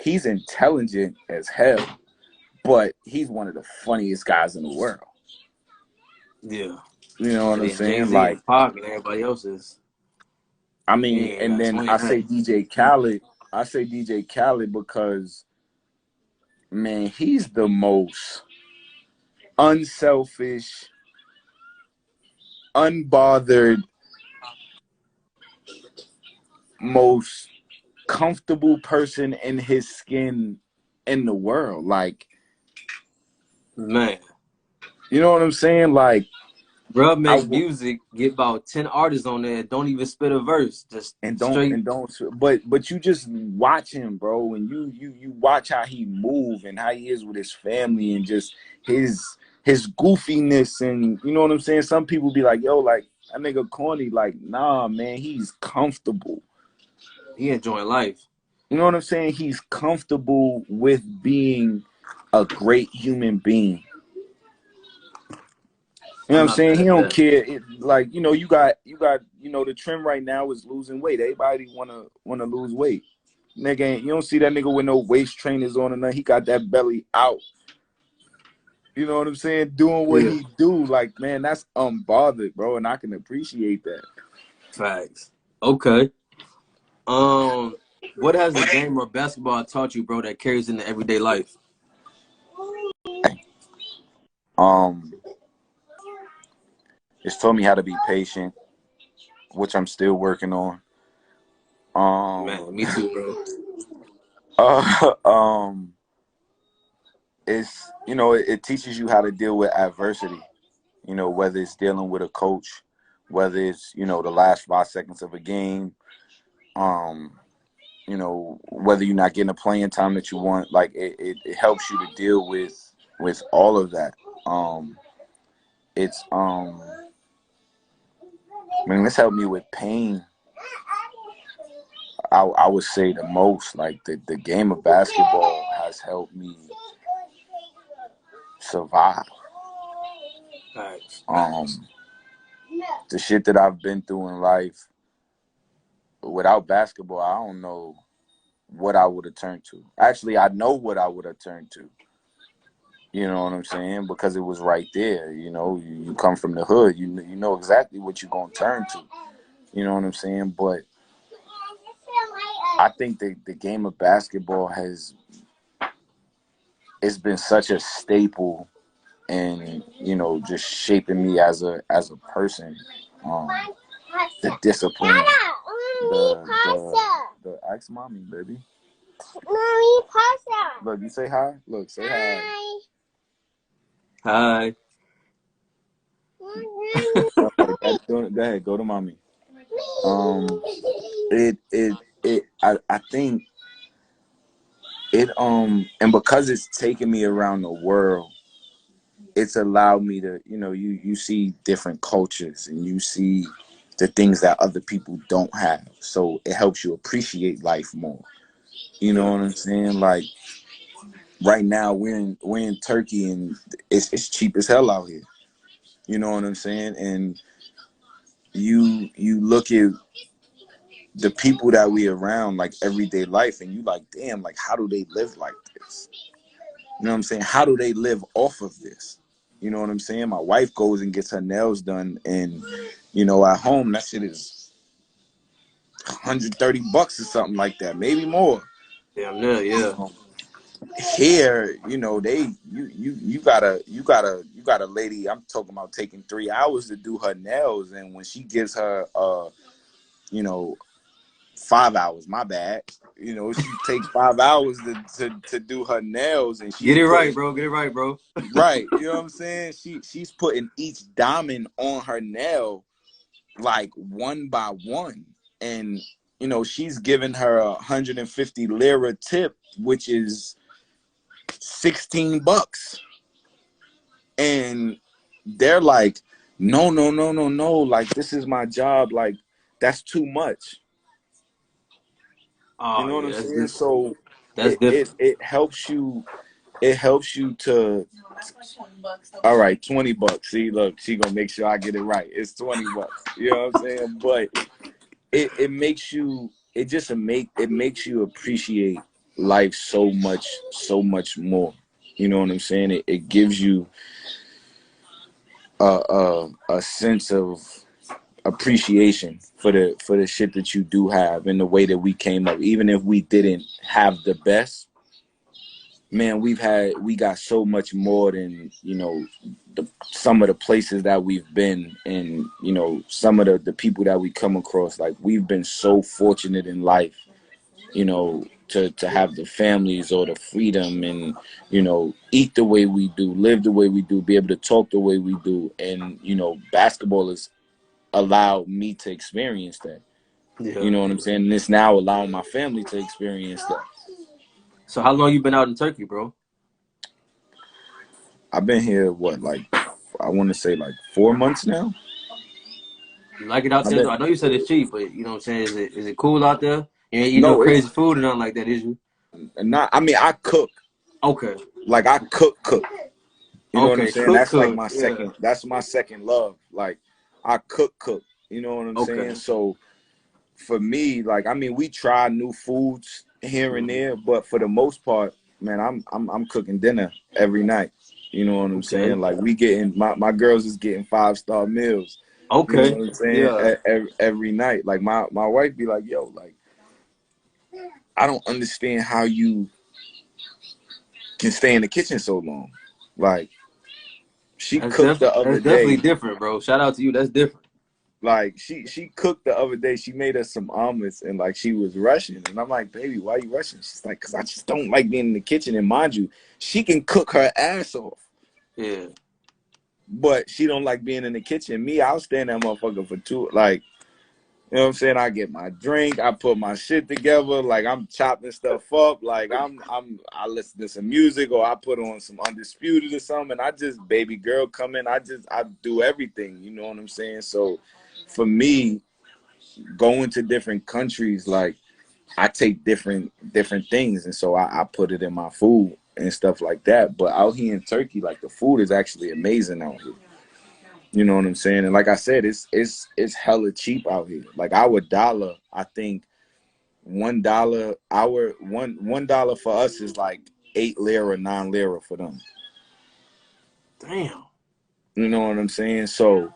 he's intelligent as hell, but he's one of the funniest guys in the world. Yeah. You know what And I'm then Jay saying? Z Like and Pac and everybody else is. I He mean, ain't and gotta then explain that. I say DJ Khaled because man, he's the most unselfish, unbothered, most comfortable person in his skin in the world. Like, Man. you know what I'm saying? Like, Bruh I make w- music, get about 10 artists on there, don't even spit a verse. Just straight. and don't, but you just watch him, bro, and you watch how he move and how he is with his family and just his goofiness and you know what I'm saying. Some people be like, yo, like that nigga corny. Like, nah, man, he's comfortable. He enjoying life. You know what I'm saying? He's comfortable with being a great human being. You know what I'm I'm not saying? mad He at don't that. care. Like you got the trend right now is losing weight. Everybody wanna lose weight. Nigga ain't, you don't see that nigga with no waist trainers on or nothing. He got that belly out. You know what I'm saying? Doing what Yeah. he do. Like, man, that's unbothered, bro, and I can appreciate that. Facts. Okay. Um, what has the game of basketball taught you, bro, that carries into everyday life? Um, it's taught me how to be patient, which I'm still working on. Man, me too, bro. Uh, um, it's it teaches you how to deal with adversity. Whether it's dealing with a coach, whether it's the last 5 seconds of a game, um, whether you're not getting the playing time that you want. Like it helps you to deal with all of that. It's I mean, this helped me with pain. I would say the most. Like the game of basketball has helped me survive. Facts. Um, the shit that I've been through in life without basketball, I don't know what I would have turned to. Actually, I know what I would have turned to. You know what I'm saying? Because it was right there. You come from the hood. You know exactly what you're gonna turn to. You know what I'm saying? But I think the game of basketball it's been such a staple in just shaping me as a person. Um, the discipline, the ask mommy, baby. Mommy, pasta. Look, you say hi. Look, say hi. Hi. Go ahead, go to mommy. Um, I think and because it's taken me around the world, it's allowed me to, you see different cultures and you see the things that other people don't have. So it helps you appreciate life more. You know Yeah. what I'm saying? Like right now we're in Turkey and it's cheap as hell out here. You know what I'm saying? And you look at the people that we around like everyday life and you like, damn, like how do they live like this? You know what I'm saying? How do they live off of this? You know what I'm saying? My wife goes and gets her nails done and at home that shit is $130 or something like that, maybe more. Damn near, yeah. here, you know, you got a lady. I'm talking about taking 3 hours to do her nails, and when she gives her you know, 5 hours, my bad. You know, she takes 5 hours to do her nails, and she's Get it right, putting bro. Get it right, bro. right. You know what I'm saying? She's putting each diamond on her nail like one by one, and you know she's giving her 150 lira tip, which is $16, and they're like, no, no, no, no, no. Like this is my job. Like that's too much. You Oh know what I'm yeah, that's saying? different. So That's different. it helps you. It helps you to. All right, $20. See, look, she gonna make sure I get it right. It's $20. You know what I'm saying? But it makes you. It makes you appreciate life so much more. You know what I'm saying? It gives you a sense of appreciation for the shit that you do have and the way that we came up. Even if we didn't have the best, man, we got so much more than, you know, some of the places that we've been, and you know, some of the people that we come across. Like we've been so fortunate in life, you know, to have the families or the freedom, and you know, eat the way we do, live the way we do, be able to talk the way we do. And you know, basketball has allowed me to experience that. You Yeah. know what I'm saying? And it's now allowing my family to experience that. So how long you been out in Turkey, bro? I've been here what, like, I want to say like 4 months now. You like it out I've there though? been I know you said it's cheap, but you know what I'm saying? Is it cool out there? You ain't eat no no, crazy it's food or nothing like that, is you? not. I mean, I cook. Okay. Like I cook. You know what I'm Okay. saying? Cook, That's like cook. my Yeah. second. That's my second love. Like I cook. You know what I'm saying? Okay. So for me, like, I mean, we try new foods here and Hmm. there, but for the most part, man, I'm cooking dinner every night. You know what I'm saying? Okay. Like we getting my girls is getting 5-star meals. You know Okay. what I'm saying? Yeah. Every night. Like my wife be like, yo, like I don't understand how you can stay in the kitchen so long. Like she cooked the That's other definitely day. different, bro. Shout out to you. That's different. Like she cooked the other day. She made us some omelets, and like she was rushing, and I'm like, baby, why are you rushing? She's like, cause I just don't like being in the kitchen. And mind you, she can cook her ass off, Yeah. but she don't like being in the kitchen. Me, I'll stand that motherfucker for two. Like, you know what I'm saying? I get my drink, I put my shit together, like I'm chopping stuff up, like I listen to some music, or I put on some Undisputed or something, and I just, baby girl come in, I do everything. You know what I'm saying? So for me, going to different countries, like I take different things, and so I put it in my food and stuff like that. But out here in Turkey, like the food is actually amazing out here. You know what I'm saying? And like I said, it's hella cheap out here. Like our dollar, I think $1, our $1 for us is like 8 lira, 9 lira for them. Damn. You know what I'm saying? So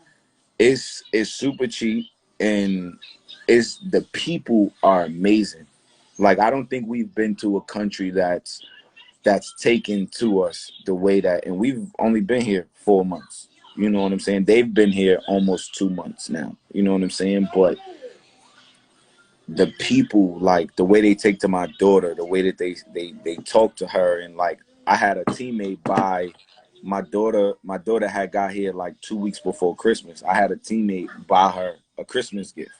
it's super cheap, and it's the people are amazing. Like I don't think we've been to a country that's taken to us the way that, and we've only been here 4 months. You know what I'm saying? They've been here almost 2 months now. You know what I'm saying? But the people, like the way they take to my daughter, the way that they talk to her, and like I had a teammate buy my daughter. My daughter had got here like 2 weeks before Christmas. I had a teammate buy her a Christmas gift.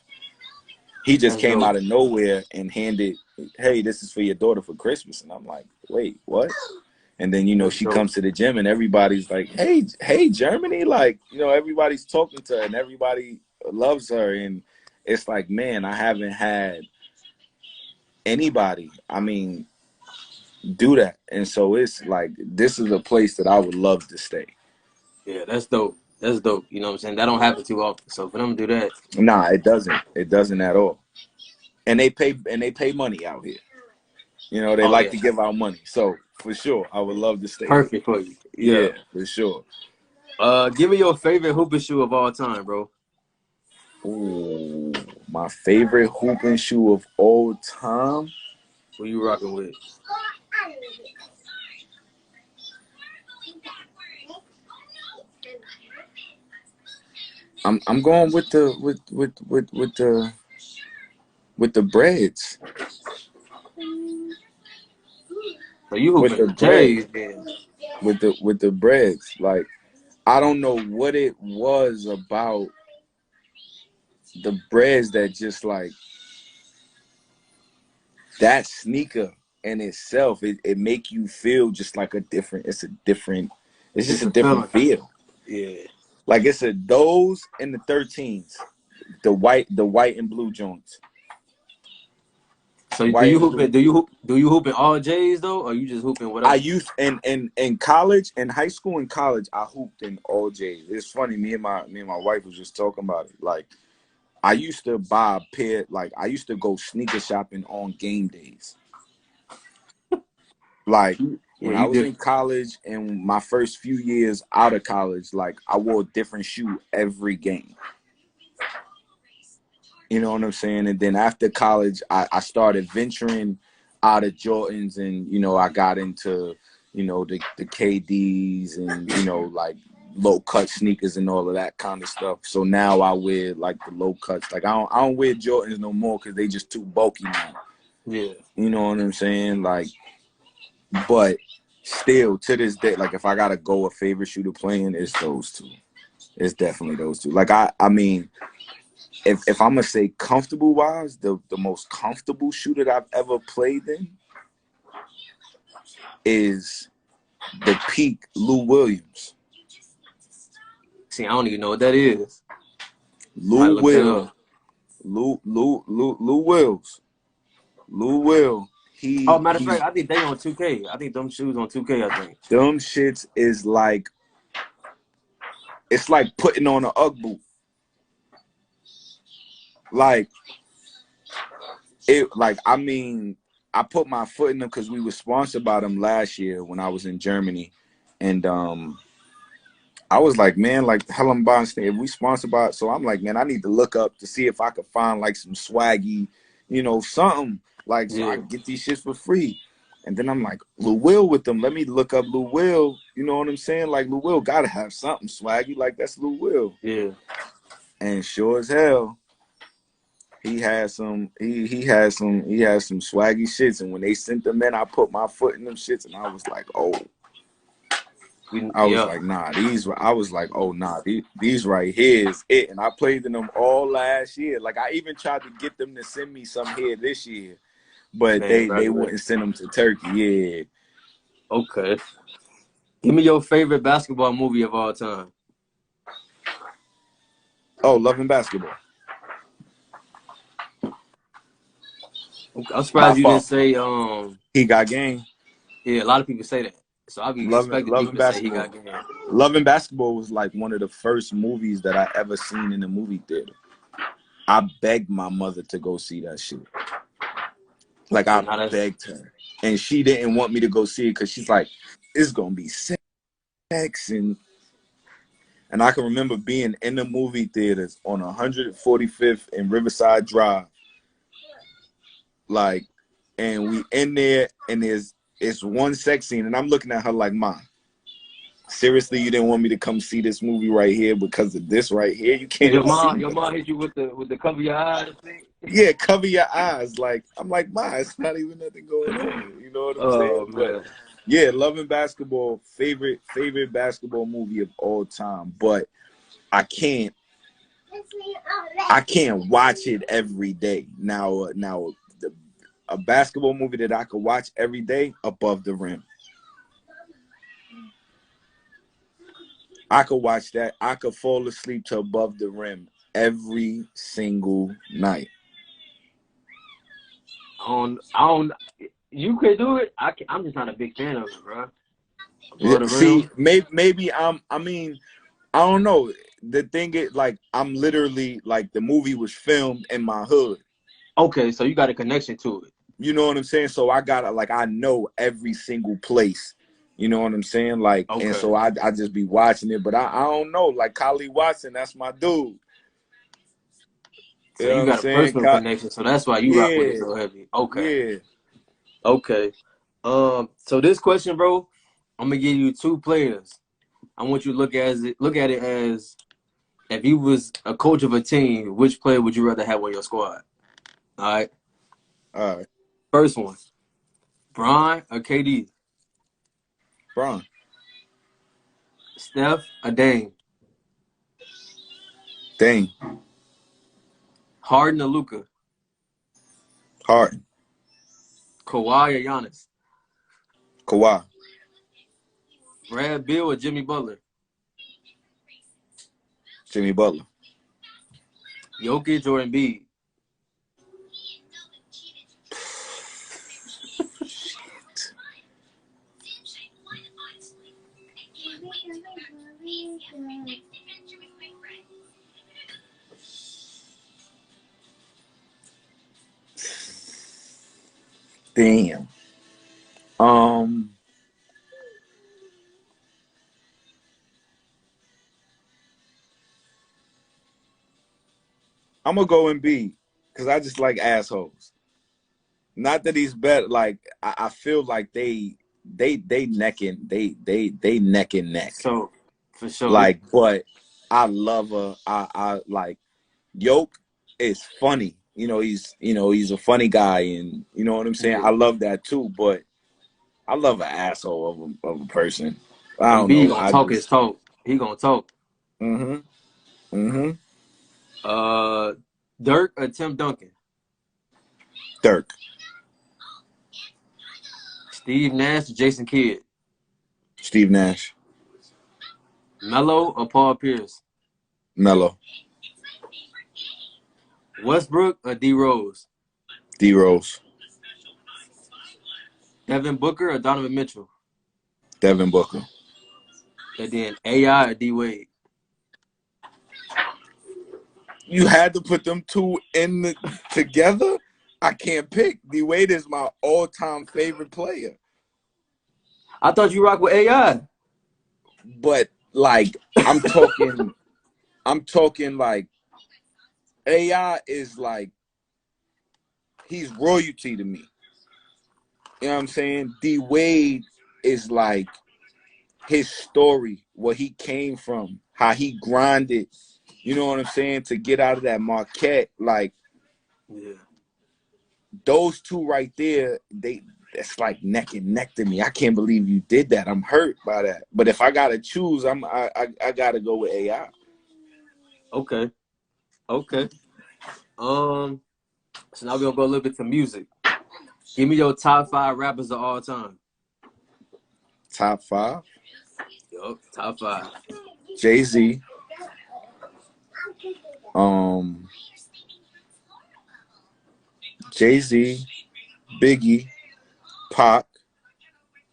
He just That's came dope. out of nowhere and handed, hey, this is for your daughter for Christmas. And I'm like, wait, what? And then, you know, That's she dope. comes to the gym and everybody's like, hey, Germany. Like, you know, everybody's talking to her and everybody loves her. And it's like, man, I haven't had anybody, I mean, do that. And so it's like, this is a place that I would love to stay. Yeah, that's dope. That's dope. You know what I'm saying? That don't happen too often. So for them to do that, Nah, it doesn't. It doesn't at all. And they pay money out here. You know, they oh like yeah, to give out money. So for sure, I would love to stay here. perfect for you. Yeah, Yeah. for sure. Give me your favorite hooping shoe of all time, bro. Ooh, my favorite hooping shoe of all time. Who you rocking with? I'm going with the with the breads. So you With hooping the the bread. Jays then? With the breads. Like I don't know what it was about the breads that just like that sneaker in itself, it make you feel just like a different. It's just a Different different feeling. feel. Yeah. Like it's a those and the 13s, the white and blue joints, So do white you and hooping? blue. Do you hooping all Jays though, or you just hooping I whatever? used in college, in high school and college, I hooped in all J's. It's funny, me and my wife was just talking about it. Like I used to buy a pair, like I used to go sneaker shopping on game days. Like Yeah, when I you was in different. college and my first few years out of college, like I wore a different shoe every game. You know what I'm saying? And then after college, I started venturing out of Jordans, and I got into the KDs and like low cut sneakers and all of that kind of stuff. So now I wear like the low cuts. Like I don't wear Jordans no more because they just too bulky now. Yeah. You know what I'm saying? Like, but still to this day, like if I gotta go a favorite shoe to play in, it's those two. It's definitely those two. Like I mean, if I'm gonna say comfortable wise, the most comfortable shoe that I've ever played in is the Peak Lou Williams. See, I don't even know what that is. Might Lou look that Will. up. Lou Wills. Lou Will. Oh, matter of He fact, I think they on 2K. I think them shoes on 2K. I think. them shits is like it's like putting on an Ugg boot. Like I mean, I put my foot in them because we were sponsored by them last year when I was in Germany. And I was like, man, like Helen Bonstein, if we sponsored by it. So I'm like, man, I need to look up to see if I could find like some swaggy, something like so I Yeah. can get these shits for free. And then I'm like, Lou Will with them. Let me look up Lou Will. You know what I'm saying? Like Lou Will gotta have something swaggy. Like that's Lou Will. Yeah. And sure as hell, he had some he had some swaggy shits. And when they sent them in, I put my foot in them shits and I was like, oh. I was Yeah. like, nah, I was like, oh, nah, these right here is it. And I played in them all last year. Like, I even tried to get them to send me some here this year, but Man, they graduate. wouldn't send them to Turkey. Yeah. Okay. Give me your favorite basketball movie of all time. Oh, Loving Basketball. I'm By surprised you didn't far. say He got game. yeah, a lot of people say that. So I'd be expecting people Loving to say he Basketball. got game. Loving Basketball was like one of the first movies that I ever seen in a movie theater. I begged my mother to go see that shit. Like, Yeah, I now that's begged her. And she didn't want me to go see it because she's like, it's going to be sex and I can remember being in the movie theaters on 145th and Riverside Drive, like, and we in there, and it's one sex scene, and I'm looking at her like, "Mom, seriously, you didn't want me to come see this movie right here because of this right here? You Did can't even see your what." mom hit you with the cover your eyes thing? Yeah, cover your eyes. Like I'm like, "Ma, it's not even nothing going on." You know what I'm Oh saying? But man. yeah, Loving Basketball, favorite basketball movie of all time. But I can't watch it every day. Now, a basketball movie that I could watch every day, Above the Rim. I could watch that. I could fall asleep to Above the Rim every single night. I don't. You could do it. I'm just not a big fan of it, bro. Yeah, Above the see, rim. maybe I mean, I don't know. The thing is, like, I'm literally like the movie was filmed in my hood. Okay, so you got a connection to it. You know what I'm saying? So I gotta like I know every single place. You know what I'm saying? Like, and Okay. so I just be watching it, but I don't know. Like Khalid Watson, that's my dude. You So know you what I'm got a saying? personal connection, so that's why you rock with it Yeah, so heavy. Okay. yeah. Okay. So this question, bro, I'm gonna give you two players. I want you to look at it as If you was a coach of a team, which player would you rather have on your squad? All right. All right. First one, Bron or KD? Bron. Steph or Dame? Dame. Harden or Luka? Harden. Kawhi or Giannis? Kawhi. Brad Beal or Jimmy Butler? Jimmy Butler. Jokic or Embiid? Damn. I'm gonna go Embiid because I just like assholes. Not that he's better. Like I feel like they neck and they neck and neck. So, for sure. Like, but I love I like Yoke is funny. He's a funny guy, and you know what I'm saying. Yeah. I love that too, but I love an asshole of a person. I don't Embiid know. gonna I talk his just talk. He gonna talk. mm-hmm mm-hmm. Dirk or Tim Duncan? Dirk. Steve Nash or Jason Kidd? Steve Nash. Melo or Paul Pierce? Melo. Westbrook or D Rose? D Rose. Devin Booker or Donovan Mitchell? Devin Booker. And then AI or D Wade? You had to put them two together. I can't pick. D Wade is my all-time favorite player. I thought you rock with AI. But like I'm talking like AI is like he's royalty to me. You know what I'm saying? D Wade is like his story, where he came from, how he grinded, you know what I'm saying, to get out of that Marquette. Like Yeah. those two right there, it's like neck and neck to me. I can't believe you did that. I'm hurt by that. But if I gotta choose, I gotta go with AI. Okay. So now we're gonna go a little bit to music. Give me your top 5 rappers of all time. Top 5. Yup, top 5. Jay-Z. Jay-Z, Biggie, Pac,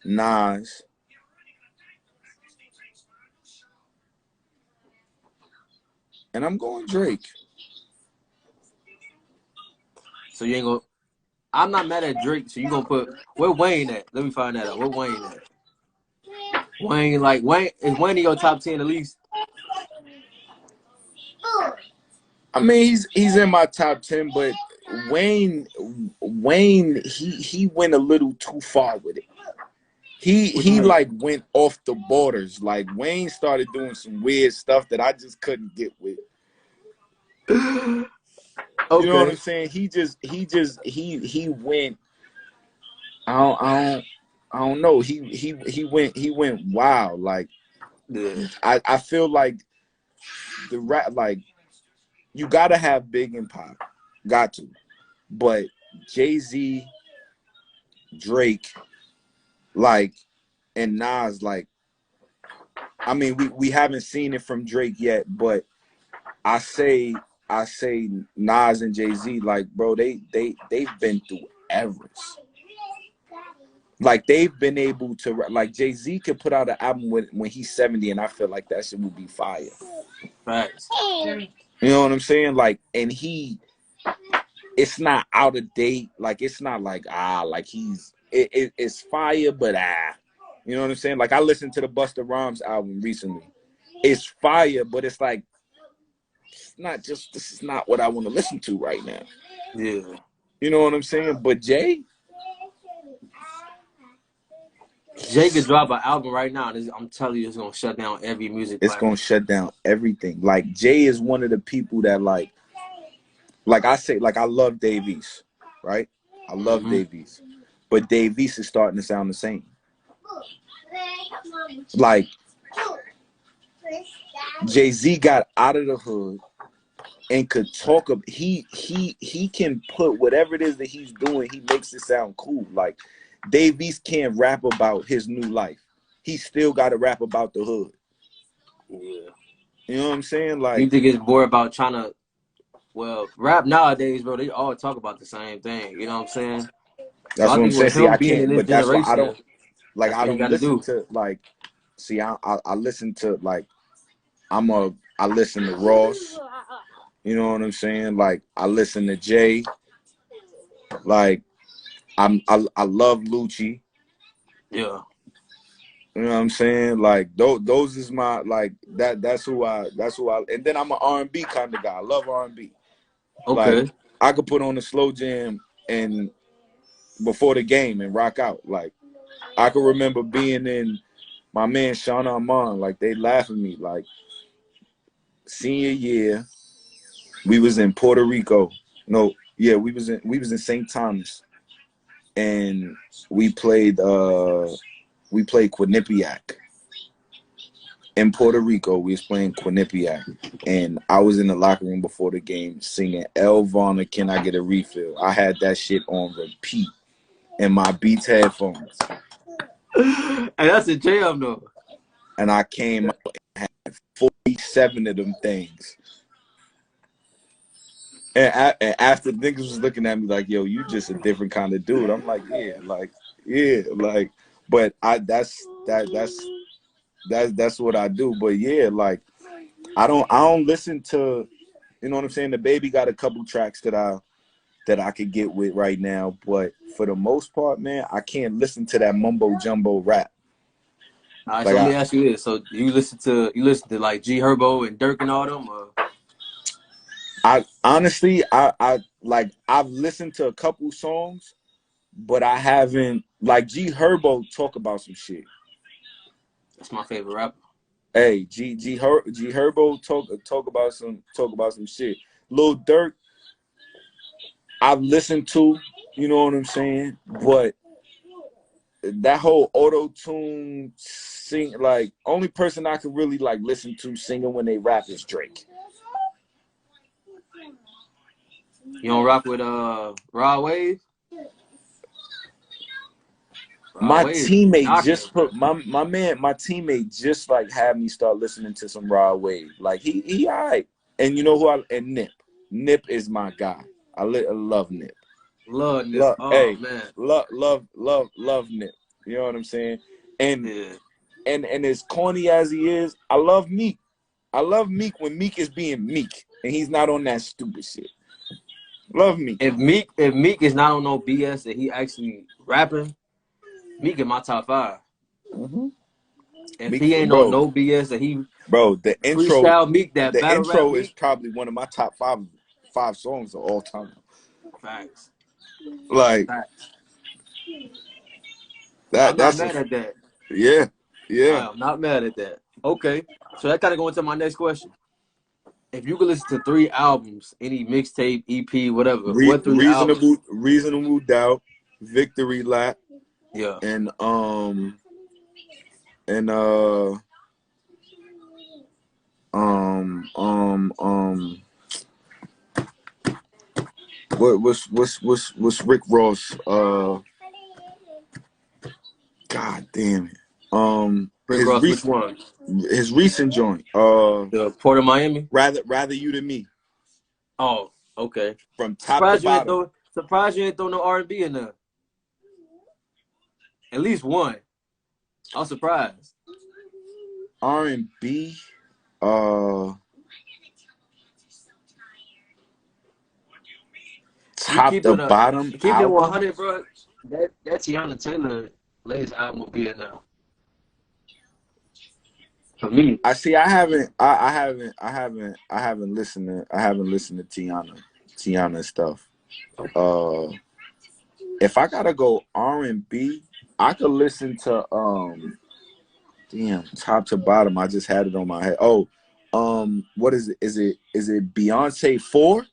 Nas. And I'm going Drake. So you ain't gonna. I'm not mad at Drake. So you gonna put where Wayne at? Let me find that out. Where Wayne at? Wayne is Wayne in your top 10 at least? I mean, he's in my top 10, but Wayne, he went a little too far with it. He like went off the borders. Like Wayne started doing some weird stuff that I just couldn't get with. Okay. You know what I'm saying? He went. I don't know. He went wild. Like Yeah. I feel like the rap, like you gotta have Big and Pop, got to, but Jay-Z, Drake, like, and Nas, like, I mean, we haven't seen it from Drake yet, but I say Nas and Jay-Z, like, bro, they've been through eras. Like they've been able to, like Jay-Z could put out an album when he's 70, and I feel like that shit would be fire. Facts. You know what I'm saying? Like, and it's not out of date. Like it's not like like it's fire, but you know what I'm saying? Like I listened to the Busta Rhymes album recently. It's fire, but it's like this is not what I want to listen to right now. Yeah. You know what I'm saying? But Jay, Jay could drop an album right now, and I'm telling you, it's gonna shut down every music It's gonna platform. shut down everything. Like Jay is one of the people that like I say, like I love Dave East, right? I love Dave East, but Dave East is starting to sound the same. Like Jay-Z got out of the hood and could talk of he can put whatever it is that he's doing, he makes it sound cool. Like Dave East can't rap about his new life. He still gotta rap about the hood. Yeah. You know what I'm saying? You Like think it's more about trying to, well, rap nowadays, bro, they all talk about the same thing. You know what I'm saying? So that's I what I'm think saying. with See, him I being in can't, this but that's why generation, that's I what he don't got to listen do. to like see I listen to like I listen to Ross, you know what I'm saying? Like I listen to Jay, like I love Lucci. Yeah. You know what I'm saying? Like those is my like that's who I and then I'm an R&B kind of guy. I love R&B. Like Okay. I could put on a slow jam and before the game and rock out. Like I could remember being in my man Sean Armand, like they laugh at me. Like senior year, we was in Puerto Rico. No, yeah, we was in St. Thomas, and we played Quinnipiac. In Puerto Rico, we was playing Quinnipiac, and I was in the locker room before the game singing El Varner, Can I Get a Refill? I had that shit on repeat in my Beats headphones. And that's a jam, though. And I came out and had 47 of them things. And after niggas was looking at me like, yo, you just a different kind of dude. I'm like, yeah, but that's what I do. But yeah, like I don't listen to, you know what I'm saying? The Baby got a couple tracks that I could get with right now, but for the most part, man, I can't listen to that mumbo jumbo rap. All right, so Like let me ask you this: so you listen to like G Herbo and Dirk and all them? I honestly, I've listened to a couple songs, but I haven't like G Herbo talk about some shit. That's my favorite rapper. Hey, G Herbo talk about some shit. Lil Durk, I've listened to, you know what I'm saying, but that whole auto tune sing, like only person I can really like listen to singing when they rap is Drake. You don't rock with Rod Wave? Rod My Wave teammate knocking just it, bro. put my teammate just like had me start listening to some Rod Wave. Like he all right. And you know who and Nip. Nip is my guy. I love Nip. Love this. Love Oh hey, man. love Nip. You know what I'm saying? And Yeah. and as corny as he is, I love Meek. I love Meek when Meek is being Meek and he's not on that stupid shit. Love Meek. If Meek is not on no BS that he actually rapping, Meek in my top 5. Mm-hmm. If Meek, he ain't on bro, no BS that he the freestyle Meek, that the battle rap intro is Meek, probably one of my top five songs of all time. facts. Like Facts. I'm not that's mad at that. yeah. I am not mad at that. Okay. So that kind of go into my next question. If you could listen to 3 albums, any mixtape, EP, whatever, what 3 albums? Reasonable Doubt, Victory Lap, Yeah. and and uh um um um what's Rick Ross God damn it. Rick Ross, which one? His recent joint. The Port of Miami? Rather You Than Me. Oh, okay. From top to bottom. Surprised you ain't throw no R&B in there. At least one. I was surprised. R&B. Top to bottom keep it album. 100, bro. That Tiana Taylor latest album will be in there. For me. I see. I haven't listened to Tiana stuff. If I gotta go R&B, I could listen to damn, top to bottom. I just had it on my head. Oh, what is it? Is it Beyonce 4?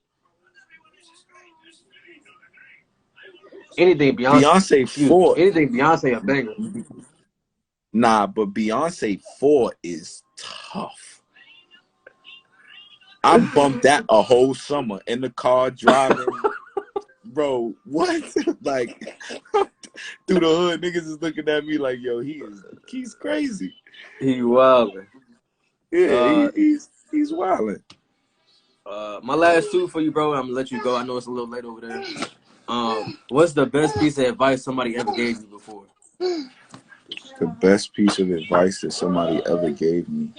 Anything Beyonce, Beyonce 4. anything Beyonce a banger. Nah, but Beyonce 4 is tough. I bumped that a whole summer in the car driving. Bro, what? Like through the hood, niggas is looking at me like, yo, he's crazy. He wildin'. Yeah, he's wildin'. My last two for you, bro. I'm gonna let you go. I know it's a little late over there. What's the best piece of advice somebody ever gave you before? The best piece of advice that somebody ever gave me.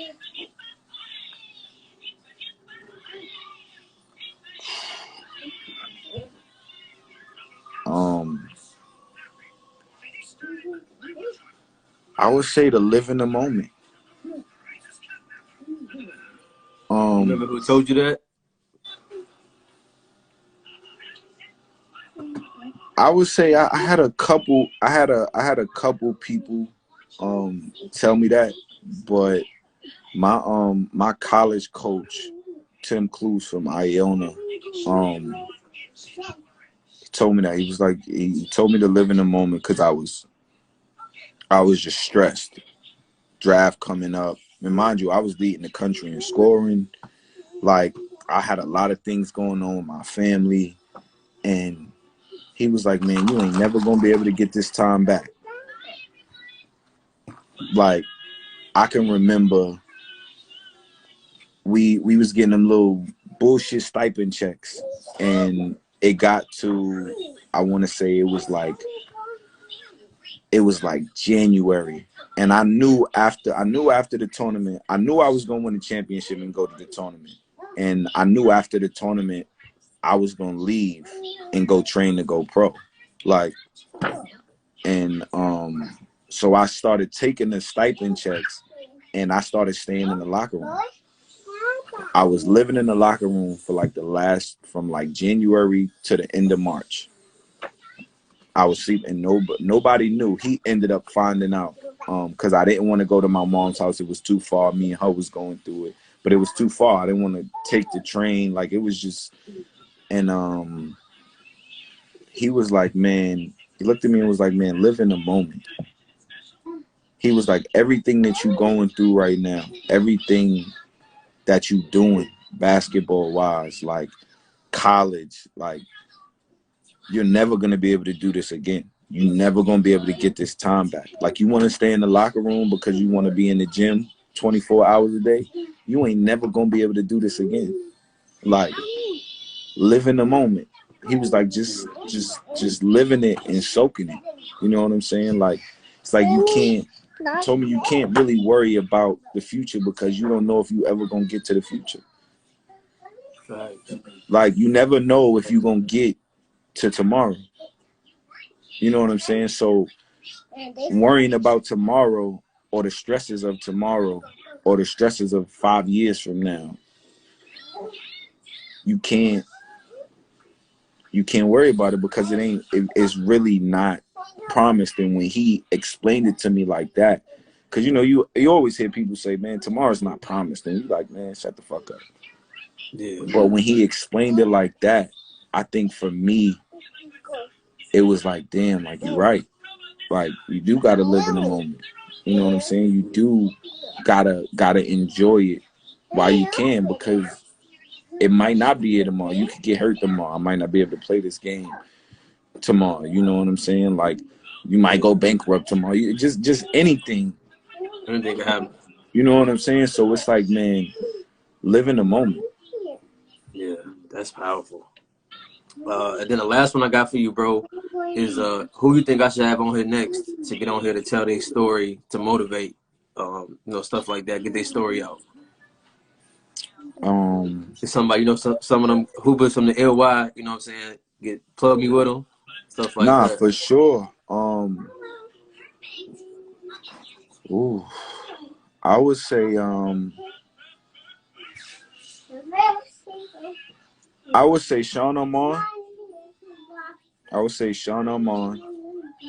I would say to live in the moment. Remember who told you that? I would say I had a couple. I had a couple people tell me that, but my college coach, Tim Clues from Iona, told me that. He was like, he told me to live in the moment because I was just stressed. Draft coming up, and mind you, I was leading the country in scoring. Like, I had a lot of things going on with my family, and he was like, man, you ain't never gonna be able to get this time back. Like, I can remember we was getting them little bullshit stipend checks, and it got to, I want to say it was like January, and I knew after the tournament, I knew I was gonna win the championship and go to the tournament, and I knew after the tournament I was gonna leave and go train to go pro, like, and so I started taking the stipend checks, and I started staying in the locker room. I was living in the locker room for like from like January to the end of March. I was sleeping, nobody knew. He ended up finding out because I didn't want to go to my mom's house. It was too far. Me and her was going through it, but it was too far. I didn't want to take the train. Like, it was just, and he was like, man, he looked at me and was like, man, live in the moment. He was like, everything that you going through right now, everything that you doing basketball wise, like college, like, you're never going to be able to do this again. You're never going to be able to get this time back. Like, you want to stay in the locker room because you want to be in the gym 24 hours a day. You ain't never going to be able to do this again. Like, live in the moment. He was like, just living it and soaking it. You know what I'm saying? Like, it's like told me you can't really worry about the future because you don't know if you ever going to get to the future. Right. Like, you never know if you're going to get to tomorrow. You know what I'm saying? So worrying about tomorrow or the stresses of tomorrow or the stresses of 5 years from now, you can't worry about it because it's really not promised. And when he explained it to me like that, because you always hear people say, man, tomorrow's not promised, and you're like, man, shut the fuck up. Yeah. But when he explained it like that, I think for me it was like, damn, like, you're right. Like, you do gotta live in the moment. You know what I'm saying? You do gotta enjoy it while you can, because it might not be here tomorrow. You could get hurt tomorrow. I might not be able to play this game tomorrow. You know what I'm saying? Like, you might go bankrupt tomorrow. Just anything. Anything can happen. You know what I'm saying? So it's like, man, live in the moment. Yeah, that's powerful. And then the last one I got for you, bro, is who you think I should have on here next to get on here to tell their story, to motivate, stuff like that, get their story out. It's somebody, some of them hoopers from the LY, you know what I'm saying, plug me with them, stuff like that. For sure. I would say Sean Amon.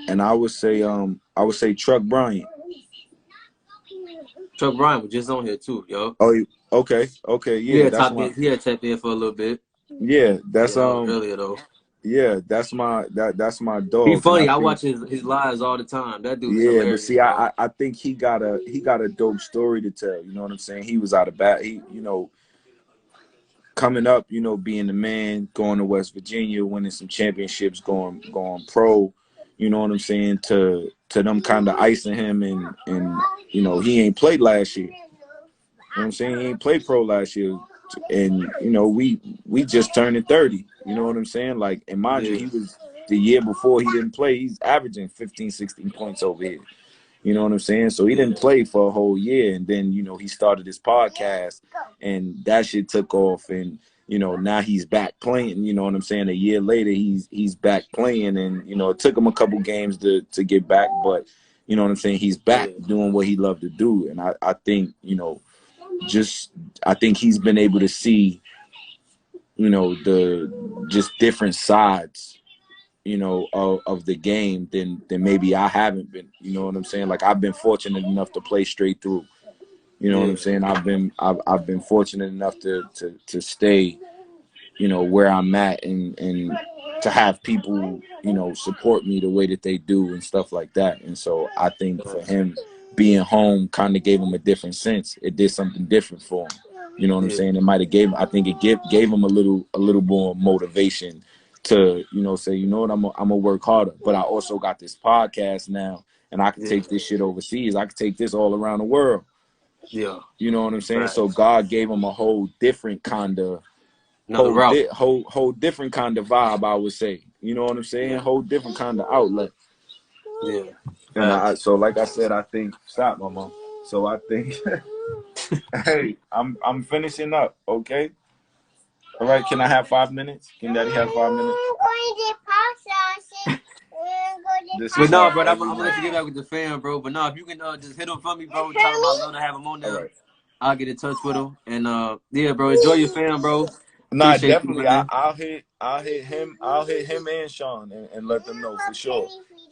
And I would say Truck Bryant. Chuck Bryan was just on here too, yo. Oh, okay, yeah, He had tapped in for a little bit. that's Yeah, that was earlier though. that's my He dog, and I funny. I think watch his lives all the time. That dude is yeah, but hilarious, see, bro. I think he got a dope story to tell. You know what I'm saying? He was out of bat. He coming up, being the man, going to West Virginia, winning some championships, going pro. You know what I'm saying? To them kind of icing him, and he ain't played last year. You know what I'm saying? He ain't played pro last year. And, we just turned 30. You know what I'm saying? Like, and mind you, Yeah, he was the year before he didn't play. He's averaging 15, 16 points over here. You know what I'm saying? So he didn't yeah, play for a whole year. And then, he started his podcast and that shit took off. And, now he's back playing. You know what I'm saying? A year later, he's back playing. And, it took him a couple games to get back. But, you know what I'm saying? He's back yeah, doing what he loved to do. And I think, I think he's been able to see, the just different sides, of the game than maybe I haven't been. You know what I'm saying? Like, I've been fortunate enough to play straight through. You know what I'm yeah, saying? I've been fortunate enough to stay, where I'm at, and to have people, support me the way that they do and stuff like that. And so I think for nice. him being home kind of gave him a different sense. It did something different for him. You know what I'm Yeah, saying? It might have I think it gave him a little more motivation to, say, you know what, I'm gonna work harder. But I also got this podcast now, and I can yeah, take this shit overseas. I can take this all around the world. yeah. You know what I'm saying? So Facts. God gave him a whole different kind of Another route. whole different kind of vibe, I would say. You know what I'm saying? Yeah, Whole different kind of outlet. yeah. And Facts. so like I said, I think stop, mama. So I think hey, I'm finishing up, okay? All right, can I have 5 minutes? Can Daddy have 5 minutes? This But is no, like bro, I'm every gonna let you night. get back with the fam, bro. But no, if you can just hit him for me, bro. Tell him I love to have him on All there. right. I'll get in touch with him. And yeah, bro, enjoy your fam, bro. Nah, Appreciate you, definitely. man. I'll hit him and Sean and let them know for sure.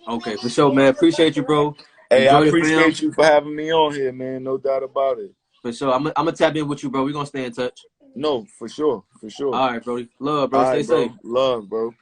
Okay, for sure, man. Appreciate you, bro. Hey, I Enjoy the fam. appreciate you for having me on here, man. No doubt about it. For sure. I'm gonna tap in with you, bro. We're gonna stay in touch. No, for sure. For sure. All right, bro. Love, bro. All Stay right, safe. bro. Love, bro.